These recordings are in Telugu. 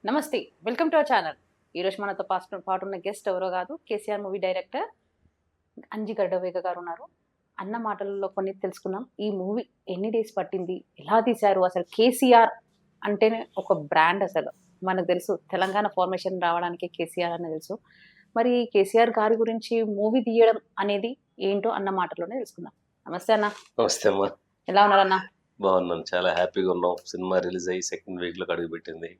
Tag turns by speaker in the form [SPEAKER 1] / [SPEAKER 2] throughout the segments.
[SPEAKER 1] నమస్తే, వెల్కమ్ టు అవర్ ఛానల్. ఈరోజు మనతో పాటు ఉన్న గెస్ట్ ఎవరో కాదు, కేసీఆర్ మూవీ డైరెక్టర్ అంజి గడ్డవేగ గారు ఉన్నారు. అన్న మాటలలో కొన్ని తెలుసుకుందాం. ఈ మూవీ ఎన్ని డేస్ పట్టింది, ఎలా తీశారు, అసలు కేసీఆర్ అంటేనే ఒక బ్రాండ్. అసలు మనకు తెలుసు తెలంగాణ ఫార్మేషన్ రావడానికి కేసీఆర్ అని తెలుసు. మరి కేసీఆర్ గారి గురించి మూవీ తీయడం అనేది ఏంటో అన్న మాటలోనే తెలుసుకుందాం. నమస్తే అన్న.
[SPEAKER 2] నమస్తే అమ్మా.
[SPEAKER 1] ఎలా ఉన్నారన్న?
[SPEAKER 2] బాగున్నాను, చాలా హ్యాపీగా ఉన్నాం. సినిమా రిలీజ్ అయ్యి సెకండ్ వీక్లో అడుగుపెట్టింది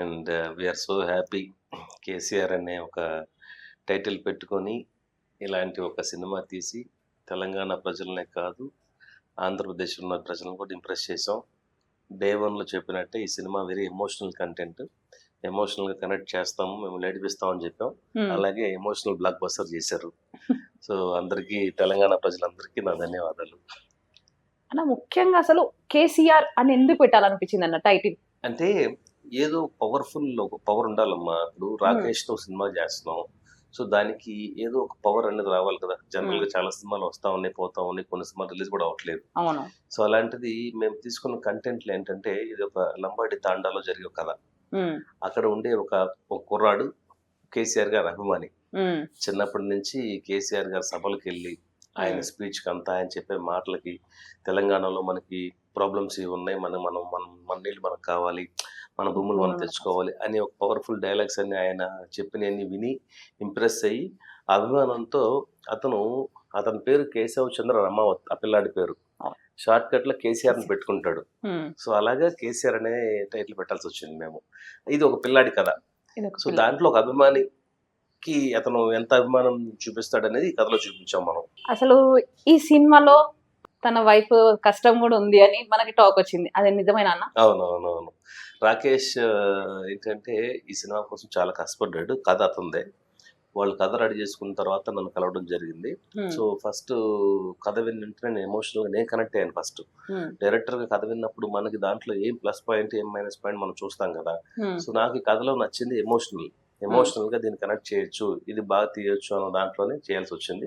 [SPEAKER 2] and we are so happy. KCR అనే ఒక టైటిల్ పెట్టుకొని ఇలాంటి ఒక సినిమా తీసి తెలంగాణ ప్రజలనే కాదు ఆంధ్రప్రదేశ్లో ఉన్న ప్రజలను కూడా ఇంప్రెస్ చేసాం. డే వన్లో చెప్పినట్టే ఈ సినిమా వెరీ ఎమోషనల్ కంటెంట్, ఎమోషనల్గా కనెక్ట్ చేస్తాము, మేము నడిపిస్తామని చెప్పాం. అలాగే ఎమోషనల్ బ్లాక్ బస్టర్ చేశారు. సో అందరికీ, తెలంగాణ ప్రజలందరికీ నా ధన్యవాదాలు.
[SPEAKER 1] అన్న, ముఖ్యంగా అసలు కేసీఆర్ అని ఎందుకు పెట్టాలనిపించింది అన్న టైటిల్?
[SPEAKER 2] అంటే ఏదో పవర్ఫుల్ ఒక పవర్ ఉండాలమ్మా. ఇప్పుడు రాకేష్తో సినిమా చేస్తున్నాం, సో దానికి ఏదో ఒక పవర్ అనేది రావాలి కదా. జనరల్ గా చాలా సినిమాలు వస్తా ఉన్నాయి, పోతా ఉన్నాయి, కొన్ని సినిమాలు రిలీజ్ కూడా అవ్వట్లేదు. సో అలాంటిది మేము తీసుకున్న కంటెంట్లు ఏంటంటే, ఇది ఒక లంబాడి తాండాలో జరిగే కథ. అక్కడ ఉండే ఒక కుర్రాడు కేసీఆర్ గారి అభిమాని. చిన్నప్పటి నుంచి కేసీఆర్ గారి సభలకు వెళ్ళి ఆయన స్పీచ్కి అంతా, ఆయన చెప్పే మాటలకి, తెలంగాణలో మనకి ప్రాబ్లమ్స్ ఇవి ఉన్నాయి, మన నీళ్ళు మనకు కావాలి, మన భూములు మనం తెచ్చుకోవాలి అని ఒక పవర్ఫుల్ డైలాగ్స్ అన్ని ఆయన చెప్పినన్ని విని ఇంప్రెస్ అయ్యి అభిమానంతో అతని పేరు కేశవ చంద్ర రమావత్, ఆ పిల్లాడి పేరు షార్ట్ కట్ లో కేసీఆర్ ని పెట్టుకుంటాడు. సో అలాగా కేసీఆర్ అనే టైటిల్ పెట్టాల్సి వచ్చింది మేము. ఇది ఒక పిల్లాడి కథ. సో దాంట్లో ఒక అభిమానికి అతను ఎంత అభిమానం చూపిస్తాడు అనేది ఈ కథలో చూపించాం మనం.
[SPEAKER 1] అసలు ఈ సినిమాలో తన వైఫ్ కష్టం కూడా ఉంది అని మనకి టాక్ వచ్చింది, అది నిజమేనా అన్న?
[SPEAKER 2] అవునవునవును. రాకేష్ ఏంటంటే ఈ సినిమా కోసం చాలా కష్టపడ్డాడు. కథ అతందే. వాళ్ళు కథ రెడీ చేసుకున్న తర్వాత నన్ను కలవడం జరిగింది. సో ఫస్ట్ కథ విన్నంటే నేను ఎమోషనల్గా నేను కనెక్ట్ అయ్యాను. ఫస్ట్ డైరెక్టర్గా కథ విన్నప్పుడు మనకి దాంట్లో ఏం ప్లస్ పాయింట్ ఏం మైనస్ పాయింట్ మనం చూస్తాం కదా. సో నాకు ఈ కథలో నచ్చింది ఎమోషనల్ గా దీన్ని కనెక్ట్ చేయొచ్చు, ఇది బాగా తీయొచ్చు అన్న దాంట్లోనే చేయాల్సి వచ్చింది.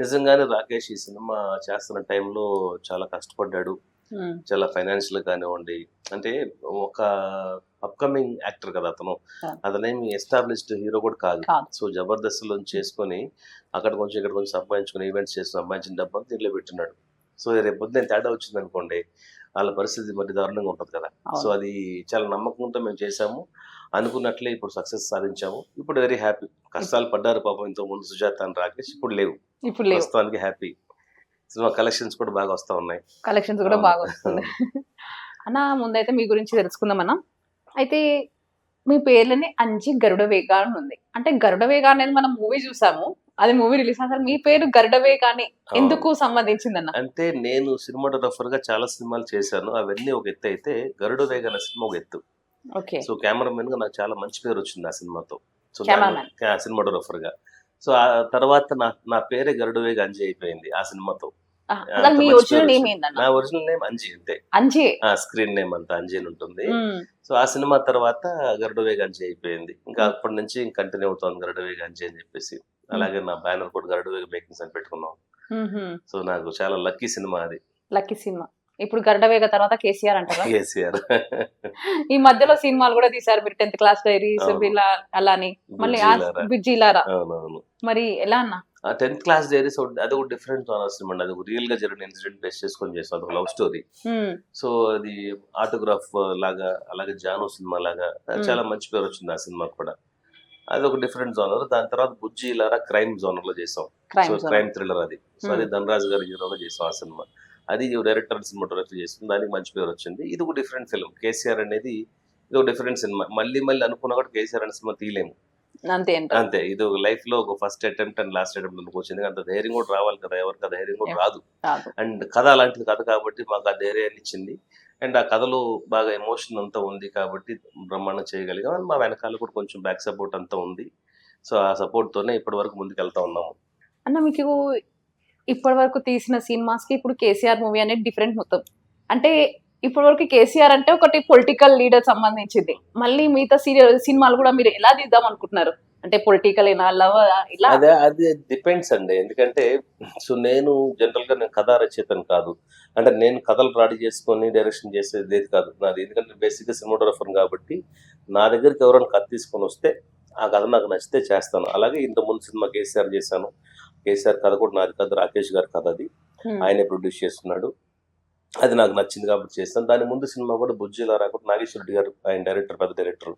[SPEAKER 2] నిజంగానే రాకేష్ ఈ సినిమా చేస్తున్న టైంలో చాలా కష్టపడ్డాడు. చాలా ఫైనాన్షియల్ కానివ్వండి, అంటే ఒక అప్కమింగ్ యాక్టర్ కదా అతనేమి ఎస్టాబ్లిష్డ్ హీరో కూడా కాదు. సో జబర్దస్త్ లో చేసుకొని అక్కడ కొంచెం ఇక్కడ కొంచెం సంపాదించుకుని ఈవెంట్స్ చేసి సంపాదించిన డబ్బు దీంట్లో పెట్టినాడు. సో రేపు పొద్దున తేడా వచ్చింది అనుకోండి, వాళ్ళ పరిస్థితి మరి దారుణంగా ఉంటుంది కదా. సో అది చాలా నమ్మకంతో మేము చేసాము, అనుకున్నట్లే ఇప్పుడు సక్సెస్ సాధించాము. ఇప్పుడు వెరీ హ్యాపీ. కష్టాలు పడ్డారు పాపం ఇంతకు ముందు సుజాత అని రాకేష్, ఇప్పుడు లేవు. ప్రస్తుతానికి హ్యాపీ. సినిమా కలెక్షన్స్ కూడా బాగా వస్తా ఉన్నాయి.
[SPEAKER 1] కలెక్షన్స్ కూడా బాగా వస్తున్నాయి అన్న. ముందైతే మీ గురించి తెలుసుకుందాం అన్న. అయితే మీ పేర్లని అంజి గరుడవేగ అని ఉంది. అంటే గరుడవేగ అనేది మనం మూవీ చూసాము, అది మూవీ రిలీజ్. అసలు మీ పేరు గరుడవేగ అని ఎందుకు సంబంధించిందన్న?
[SPEAKER 2] అంటే నేను సినిమాటోగ్రఫర్ గా చాలా సినిమాలు చేశాను, అవన్నీ ఒక ఎత్తు అయితే గరుడవేగ అనే సినిమా ఒక ఎత్తు. సో కెమెరామెన్ గా నాకు చాలా మంచి పేరు వచ్చింది ఆ సినిమాతో. సో సినిమాటోగ్రఫర్ గా. సో ఆ తర్వాత నా పేరే గరుడవేగ అంజి అయిపోయింది ఆ సినిమాతో. నా ఒరిజినల్ నేమ్ అంజి అంతే, స్క్రీన్ నేమ్ అంతా అంజి అని ఉంటుంది. సో ఆ సినిమా తర్వాత గరుడవేగ అంజి అయిపోయింది. ఇంకా అప్పటి నుంచి కంటిన్యూ అవుతాను గరుడవేగ అంజి అని చెప్పేసి. అలాగే నా బ్యానర్ కూడా గరుడవేగ మేకింగ్స్ అని పెట్టుకున్నాం. సో నాకు చాలా లక్కీ సినిమా అది.
[SPEAKER 1] Lucky cinema. ఇప్పుడు గరుడవేగ తర్వాత కేసీఆర్ అంటారా?
[SPEAKER 2] కేసీఆర్.
[SPEAKER 1] ఈ మధ్యలో సినిమాలు కూడా తీసారు మీరు, 10th క్లాస్ డైరీస్ అలాని, మళ్ళీ బిజ్జీలారా. మరి ఎలా అన్న?
[SPEAKER 2] 10th క్లాస్ డైరీస్ అది ఒక డిఫరెంట్ సినిమా. అది రియల్ గా జరిగిన ఇన్సిడెంట్ బేస్ చేసుకొని చేస్తాం, అది లవ్ స్టోరీ. సో అది ఆటోగ్రాఫ్ లాగా, అలాగే జాను సినిమా లాగా చాలా మంచి పేరు వచ్చింది ఆ సినిమా కూడా. అది ఒక డిఫరెంట్ జోనర్. దాని తర్వాత బుజ్జీలారా క్రైమ్ జోనర్ లో చేసాం. సో క్రైమ్ థ్రిల్లర్ అది. సో అది ధనరాజ్ గారి హీరోలో చేసాం ఆ సినిమా. అది డైరెక్టర్ సినిమాటోగ్రఫీ చేస్తుంది, దానికి మంచి పేరు వచ్చింది. ఇది ఒక డిఫరెంట్ ఫిల్మ్. కేసీఆర్ అనేది ఇది ఒక డిఫరెంట్ సినిమా. మళ్ళీ అనుకున్నా కూడా కేసీఆర్ అనే సినిమా తీయలేము అంతే. ఇది ఒక లైఫ్ లో ఒక first attempt and last attempt అనుకోవచ్చింది. అంత ధైర్యం కూడా రావాలి కదా, ఎవరికి ధైర్యం కూడా రాదు. అండ్ కథ అలాంటిది కథ కాబట్టి మాకు ఆ ధైర్యాన్ని ఇచ్చింది. అండ్ ఆ కథలో బాగా ఎమోషన్ అంతా ఉంది కాబట్టి బ్రహ్మాండం చేయగలిగాం. మా వెనకాల కూడా కొంచెం బ్యాక్ సపోర్ట్ అంతా ఉంది. సో ఆ సపోర్ట్ తోనే ఇప్పటి వరకు ముందుకు వెళ్తా ఉన్నాము.
[SPEAKER 1] అన్న, మీకు ఇప్పటి వరకు తీసిన సినిమాస్ కి ఇప్పుడు కేసీఆర్ మూవీ అనేది డిఫరెంట్ మొత్తం. అంటే ఇప్పటి వరకు కేసీఆర్ అంటే ఒకటి పొలిటికల్ లీడర్ సంబంధించింది, మళ్ళీ మిగతా సినిమాలు కూడా మీరు ఎలా తీద్దాం అనుకుంటున్నారు? అంటే పొలిటికల్ ఇలా?
[SPEAKER 2] అది డిపెండ్స్ అండి. ఎందుకంటే సో నేను జనరల్ గా కథా రచయితను కాదు, అంటే నేను కథలు రెడీ చేసుకొని డైరెక్షన్ చేసేది ఏది కాదు నాది, ఎందుకంటే బేసిక్గా సినిమాటోగ్రఫర్ కాబట్టి నా దగ్గరికి ఎవరైనా కథ తీసుకొని వస్తే ఆ కథ నాకు నచ్చితే చేస్తాను. అలాగే ఇంతకుముందు సినిమా కేసీఆర్ చేశాను. కేసీఆర్ కథ కూడా నాది కాదు, రాకేష్ గారి కథ అది, ఆయనే ప్రొడ్యూస్ చేస్తున్నాడు. అది నాకు నచ్చింది కాబట్టి చేస్తాను. దాని ముందు సినిమా కూడా బుజ్జిలా రాకుండా నాగేశ్వర రెడ్డి గారు, ఆయన డైరెక్టర్, పెద్ద డైరెక్టర్,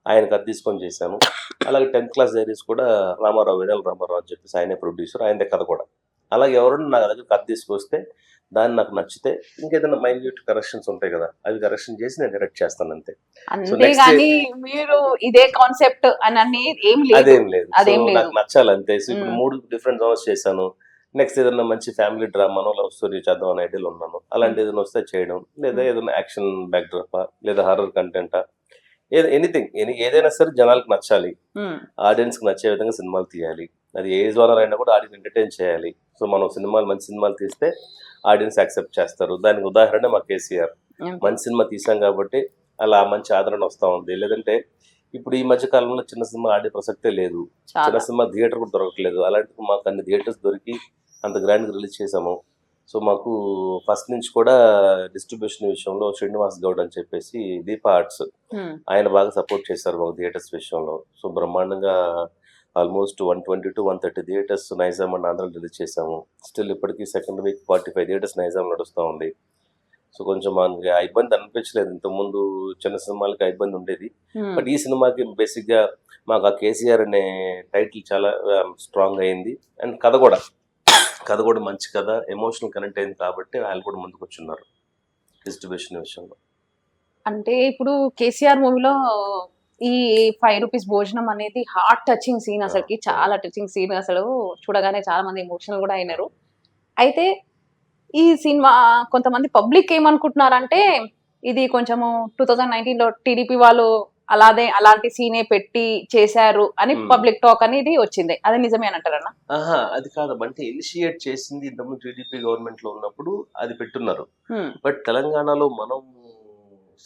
[SPEAKER 2] ఆయన కథ తీసుకొని చేశాను. అలాగే 10th క్లాస్ డైరీస్ కూడా రామారావు, వేణాల రామారావు అని చెప్పేసి ఆయనే ప్రొడ్యూసర్, ఆయనదే కథ కూడా. అలాగే ఎవరైనా నా దగ్గర కథ తీసుకొస్తే దాన్ని నాకు నచ్చితే ఇంకేదైనా మైన్యూట్ కరెక్షన్స్ ఉంటాయి కదా, అవి కరెక్షన్ చేసి నేను డైరెక్ట్ చేస్తాను అంతే.
[SPEAKER 1] అంతేగాని మీరు ఇదే కాన్సెప్ట్ అని ఏం లేదు,
[SPEAKER 2] అదేం లేదు,
[SPEAKER 1] అదేం లేదు.
[SPEAKER 2] నాకు నచ్చాలి అంతే. సో ఇప్పుడు 3 డిఫరెంట్ జోనర్స్ చేశాను. నెక్స్ట్ ఏదైనా మంచి ఫ్యామిలీ డ్రామానో లవ్ స్టోరీ చేద్దాం అనే ఐడియాలో ఉన్నాను. అలాంటి ఏదైనా వస్తే చేయడం, లేదా ఏదైనా యాక్షన్ బ్యాక్డ్రాపా, లేదా హారర్ కంటెంటా, ఎనీథింగ్, ఏదైనా సరే జనాలకు నచ్చాలి, ఆడియన్స్కి నచ్చే విధంగా సినిమాలు తీయాలి. అది ఏ జోనర్ అయినా కూడా ఆడియన్స్ ఎంటర్టైన్ చేయాలి. సో మనం మంచి సినిమాలు తీస్తే ఆడియన్స్ యాక్సెప్ట్ చేస్తారు. దానికి ఉదాహరణ మా కేసీఆర్. మంచి సినిమా తీసాం కాబట్టి అలా మంచి ఆదరణ వస్తూ ఉంది. లేదంటే ఇప్పుడు ఈ మధ్య కాలంలో చిన్న సినిమా ఆడే ప్రసక్తే లేదు, చిన్న సినిమా థియేటర్ కూడా దొరకట్లేదు. అలాంటిది మాకు అన్ని థియేటర్స్ దొరికి అంత గ్రాండ్గా రిలీజ్ చేసాము. సో మాకు ఫస్ట్ నుంచి కూడా డిస్ట్రిబ్యూషన్ విషయంలో శ్రీనివాస్ గౌడ్ అని చెప్పేసి దీపా ఆర్ట్స్, ఆయన బాగా సపోర్ట్ చేశారు మాకు థియేటర్స్ విషయంలో. సో బ్రహ్మాండంగా almost 120 to 130 theatres Nizam and ఆంధ్రాలో రిలీజ్ చేసాము. స్టిల్ ఇప్పటికీ సెకండ్ వీక్ 45 థియేటర్స్ నైజాం నడుస్తూ ఉంది. సో కొంచెం మనకి ఆ ఇబ్బంది అనిపించలేదు. ఇంతకుముందు చిన్న సినిమాలకి ఆ ఇబ్బంది ఉండేది, బట్ ఈ సినిమాకి బేసిక్గా మాకు ఆ కేసీఆర్ అనే టైటిల్ చాలా స్ట్రాంగ్ అయింది. అండ్ కథ కూడా మంచి కథ, ఎమోషనల్ కనెక్ట్ అయింది కాబట్టి వాళ్ళు కూడా ముందుకు వచ్చున్నారు డిస్ట్రిబ్యూషన్ విషయంలో.
[SPEAKER 1] అంటే ఇప్పుడు కేసీఆర్ మూవీలో ఈ 5 రూపీస్ భోజనం అనేది హార్ట్ టచింగ్ సీన్, అసలుకి చాలా టచింగ్ సీన్. అసలు చూడగానే చాలా మంది ఎమోషనల్ కూడా అయినారు. అయితే ఈ సినిమా కొంతమంది పబ్లిక్ ఏమనుకుంటున్నారంటే ఇది కొంచెము 2019లో టీడీపీ వాళ్ళు అలాంటి సీనే పెట్టి చేశారు అని పబ్లిక్ టాక్ అనేది వచ్చింది. అది నిజమే అని అంటారన్నా?
[SPEAKER 2] అది కాదమ్మా, అంటే ఇనిషియేట్ చేసింది ఇంతకుముందు టీడీపీ గవర్నమెంట్ లో ఉన్నప్పుడు అది పెట్టున్నారు. బట్ తెలంగాణలో మనం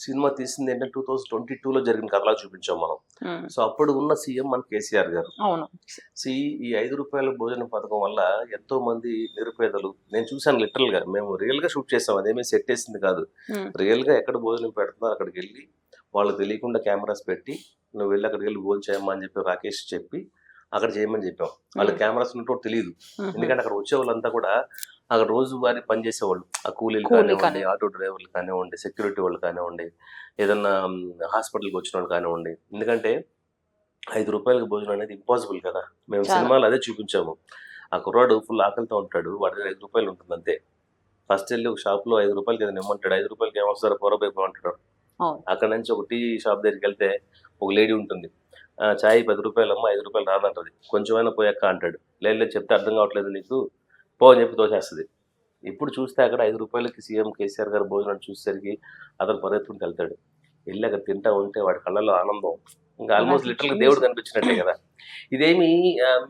[SPEAKER 2] సినిమా తీసింది ఏంటంటే 2022లో జరిగిన కథలా చూపించాం మనం. సో అప్పుడు ఉన్న సీఎం మన కేసీఆర్ గారు. ఈ 5 రూపాయల భోజన పథకం వల్ల ఎంతో మంది నిరుపేదలు, నేను చూసాను లిటరల్ గా, మేము రియల్ గా షూట్ చేసాం, అదేమీ సెట్ వేసింది కాదు. రియల్ గా ఎక్కడ భోజనం పెడుతుందో అక్కడికి వెళ్ళి వాళ్ళకి తెలియకుండా కెమెరాస్ పెట్టి నువ్వు వెళ్ళి అక్కడికి వెళ్ళి భోజనం చేయమ్మా అని చెప్పి రాకేష్ చెప్పి అక్కడ చేయమని చెప్పాం. వాళ్ళ కెమెరాస్ ఉన్నట్టు తెలియదు, ఎందుకంటే అక్కడ వచ్చే వాళ్ళంతా కూడా అక్కడ రోజువారీ పనిచేసేవాళ్ళు, ఆ కూలీలు కానివ్వండి, ఆటో డ్రైవర్లు కానివ్వండి, సెక్యూరిటీ వాళ్ళు కానివ్వండి, ఏదన్నా హాస్పిటల్కి వచ్చిన వాళ్ళు కానివ్వండి. ఎందుకంటే 5 రూపాయలకి భోజనం అనేది ఇంపాసిబుల్ కదా. మేము సినిమాలు అదే చూపించాము. ఆ కుర్రాడు ఫుల్ ఆకలితో ఉంటాడు, వాడి దగ్గర 5 రూపాయలు ఉంటుంది అంతే. ఫస్ట్ వెళ్ళి ఒక షాప్లో 5 రూపాయలకి ఏదైనా ఇమ్మంటాడు, 5 రూపాయలకి ఏమొస్తారు, పొరబైపు అంటాడు. అక్కడ నుంచి ఒక టీ షాప్ దగ్గరికి వెళ్తే ఒక లేడీ ఉంటుంది, చాయ్ 10 రూపాయలమ్మా, 5 రూపాయలు రాదంటది. కొంచెమైనా పోయాక అంటాడు, లేదు చెప్తే అర్థం కావట్లేదు నీకు, పో అని చెప్పి తోసేస్తుంది. ఇప్పుడు చూస్తే అక్కడ 5 రూపాయలకి సీఎం కేసీఆర్ గారు భోజనం చూసేసరికి అతను పరిగెత్తుకుంటూ వెళ్తాడు. వెళ్ళి అక్కడ తింటా ఉంటే వాడి కళ్ళలో ఆనందం ఇంకా ఆల్మోస్ట్ లిటరల్గా దేవుడు కనిపించినట్టే కదా. ఇదేమి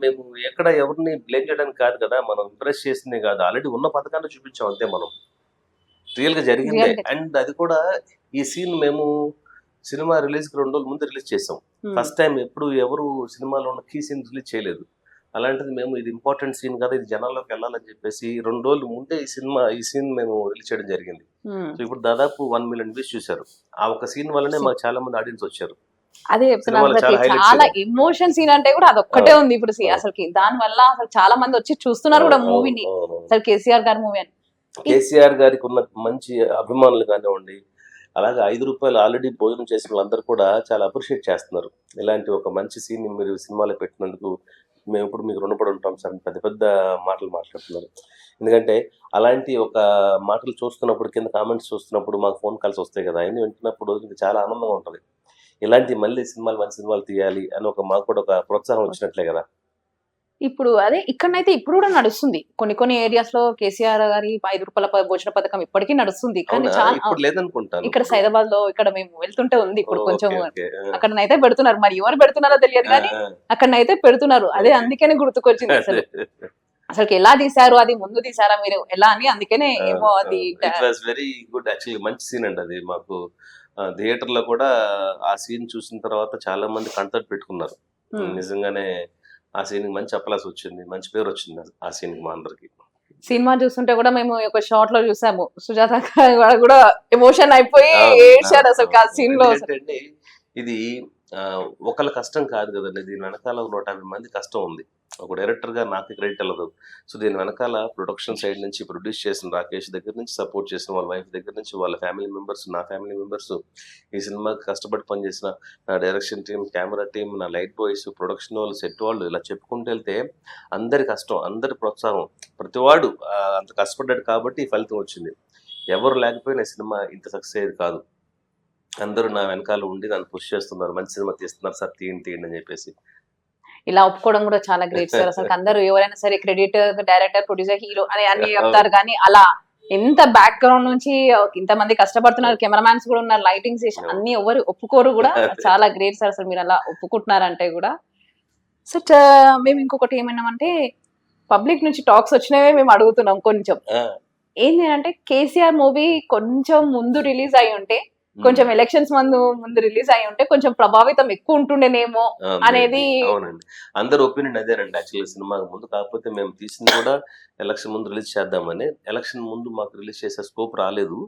[SPEAKER 2] మేము ఎక్కడ ఎవరిని బ్లేమ్ చేయడానికి కాదు కదా, మనం ఇంప్రెస్ చేసిందే కాదు, ఆల్రెడీ ఉన్న పథకాన్ని చూపించాం అంతే, మనం రియల్గా జరిగిందే. అండ్ అది కూడా ఈ సీన్ మేము సినిమా రిలీజ్కి 2 రోజుల ముందు రిలీజ్ చేసాం. ఫస్ట్ టైం ఎప్పుడు ఎవరు సినిమాలో ఉన్న కీ సీన్ రిలీజ్ చేయలేదు. అలాంటిది మేము ఇది ఇంపార్టెంట్ సీన్ కదా, ఇది జనాల్లోకి వెళ్ళాలని చెప్పేసి 2 రోజుల ముందే ఈ సీన్ మేము రిలీజ్ చేయడం జరిగింది. సో ఇప్పుడు దాదాపు 1 million వ్యూస్ చూశారు. ఆ ఒక సీన్ వల్లనే మాకు చాలా మంది ఆడియన్స్ వచ్చారు.
[SPEAKER 1] అదే చాలా ఎమోషన్ సీన్ అంటే కూడా అదొక్కటే ఉంది ఇప్పుడు అసలు. దాని వల్ల అసలు చాలా మంది వచ్చి చూస్తున్నారు కూడా మూవీని. అసలు కేసీఆర్ గారి మూవీ అని,
[SPEAKER 2] కేసీఆర్ గారికి ఉన్న మంచి అభిమానులు కానివ్వండి, అలాగే 5 రూపాయలు ఆల్రెడీ భోజనం చేసిన వాళ్ళందరూ కూడా చాలా అప్రిషియేట్ చేస్తున్నారు. ఇలాంటి ఒక మంచి సీన్ మీరు సినిమాలో పెట్టినందుకు మేము ఇప్పుడు మీకు రుణపడి ఉంటాం సార్, పెద్ద పెద్ద మాటలు మాట్లాడుతున్నారు. ఎందుకంటే అలాంటి ఒక మాటలు చూస్తున్నప్పుడు, కింద కామెంట్స్ చూస్తున్నప్పుడు మాకు ఫోన్ కాల్స్ వస్తాయి కదా, అవన్నీ వింటున్నప్పుడు చాలా ఆనందంగా ఉంటుంది. ఇలాంటి మళ్ళీ మంచి సినిమాలు తీయాలి అని మాకు కూడా ఒక ప్రోత్సాహం వచ్చినట్లే కదా.
[SPEAKER 1] ఇప్పుడు అదే ఇక్కడనైతే ఇప్పుడు కూడా నడుస్తుంది, కొన్ని ఏరియాస్ లో కేసీఆర్ గారి 5 రూపాయల భోజన పథకం ఇప్పటికీ నడుస్తుంది. కానీ ఇక్కడ సైదాబాద్ లో ఇక్కడ మేము వెళ్తుంటే ఉంది ఇప్పుడు కొంచెం, అక్కడనైతే పెడుతున్నారు. మరి ఎవరు పెడుతున్నారో తెలియదు కానీ అక్కడనైతే పెడుతున్నారు. అదే అందుకనే గుర్తుకొచ్చింది అసలు. అసలుకి ఎలా తీశారు, అది ముందు తీసారా మీరు ఎలా అని, అందుకనే ఏమో అది
[SPEAKER 2] వెరీ గుడ్. యాక్చువల్లీ మంచి సీన్ అండి అది. మాకు థియేటర్ లో కూడా ఆ సీన్ చూసిన తర్వాత చాలా మంది కంటెంట్ పెట్టుకున్నారు. నిజంగానే ఆ సీన్ మంచి అప్లాస్ వచ్చింది, మంచి పేరు వచ్చింది ఆ సీన్ మా అందరికి.
[SPEAKER 1] సినిమా చూస్తుంటే కూడా మేము ఒక షార్ట్ లో చూసాము, సుజాత గారు కూడా ఎమోషన్ అయిపోయి
[SPEAKER 2] అవును,
[SPEAKER 1] ఏడ్చారు
[SPEAKER 2] అవును,
[SPEAKER 1] అసలు ఆ
[SPEAKER 2] అవును.
[SPEAKER 1] సీన్ లో.
[SPEAKER 2] ఎందుకంటే అండి ఇది ఒకళ్ళ కష్టం కాదు కదండి, దీని వెనకాల ఒక 150 మంది కష్టం ఉంది. ఒక డైరెక్టర్ గా నాకు క్రెడిట్ వెళ్ళదు. సో దీని వెనకాల ప్రొడక్షన్ సైడ్ నుంచి ప్రొడ్యూస్ చేసిన రాకేష్ దగ్గర నుంచి, సపోర్ట్ చేసిన వాళ్ళ వైఫ్ దగ్గర నుంచి, వాళ్ళ ఫ్యామిలీ మెంబర్స్, నా ఫ్యామిలీ మెంబర్స్, ఈ సినిమాకి కష్టపడి పనిచేసిన నా డైరెక్షన్ టీం, కెమెరా టీం, నా లైట్ బాయ్స్, ప్రొడక్షన్ వాళ్ళు, సెట్ వాళ్ళు, ఇలా చెప్పుకుంటూ వెళ్తే అందరి కష్టం, అందరి ప్రోత్సాహం, ప్రతివాడు అంత కష్టపడ్డాడు కాబట్టి ఈ ఫలితం వచ్చింది. ఎవరు లేకపోయినా ఈ సినిమా ఇంత సక్సెస్ అయ్యేది కాదు. అందరూ నా వెనకాల ఉండి నన్ను పుష్ చేస్తున్నారు, మంచి సినిమా తీస్తున్నారు సార్, తీయండి తీయండి అని చెప్పేసి.
[SPEAKER 1] ఇలా ఒప్పుకోవడం కూడా చాలా గ్రేట్ సార్. అసలు అందరూ ఎవరైనా సరే క్రెడిట్ డైరెక్టర్, ప్రొడ్యూసర్, హీరో అని అన్ని చెప్తారు, కానీ అలా ఎంత బ్యాక్ గ్రౌండ్ నుంచి ఇంతమంది కష్టపడుతున్నారు, కెమెరామ్యాన్స్ కూడా ఉన్నారు, లైటింగ్ చేసిన అన్ని ఎవరు ఒప్పుకోరు కూడా. చాలా గ్రేట్ సార్ అసలు మీరు అలా ఒప్పుకుంటున్నారంటే కూడా. సార్ మేము ఇంకొకటి ఏమన్నామంటే, పబ్లిక్ నుంచి టాక్స్ వచ్చినవే మేము అడుగుతున్నాం కొంచెం. ఏంటి అంటే కేసీఆర్ మూవీ కొంచెం ముందు రిలీజ్ అయి ఉంటే, కొంచెం ఎలక్షన్స్ ముందు రిలీజ్ అయి ఉంటే కొంచెం ప్రభావితం ఎక్కువ ఉంటుండేనేమో అనేది.
[SPEAKER 2] అవునండి, అందరు ఒపీనియన్ అదేనండి. యాక్చువల్గా సినిమా ముందు, కాకపోతే మేము తీసింది కూడా ఎలక్షన్ ముందు రిలీజ్ చేద్దామని. ఎలక్షన్ ముందు మాకు రిలీజ్ చేసే స్కోప్ రాలేదు.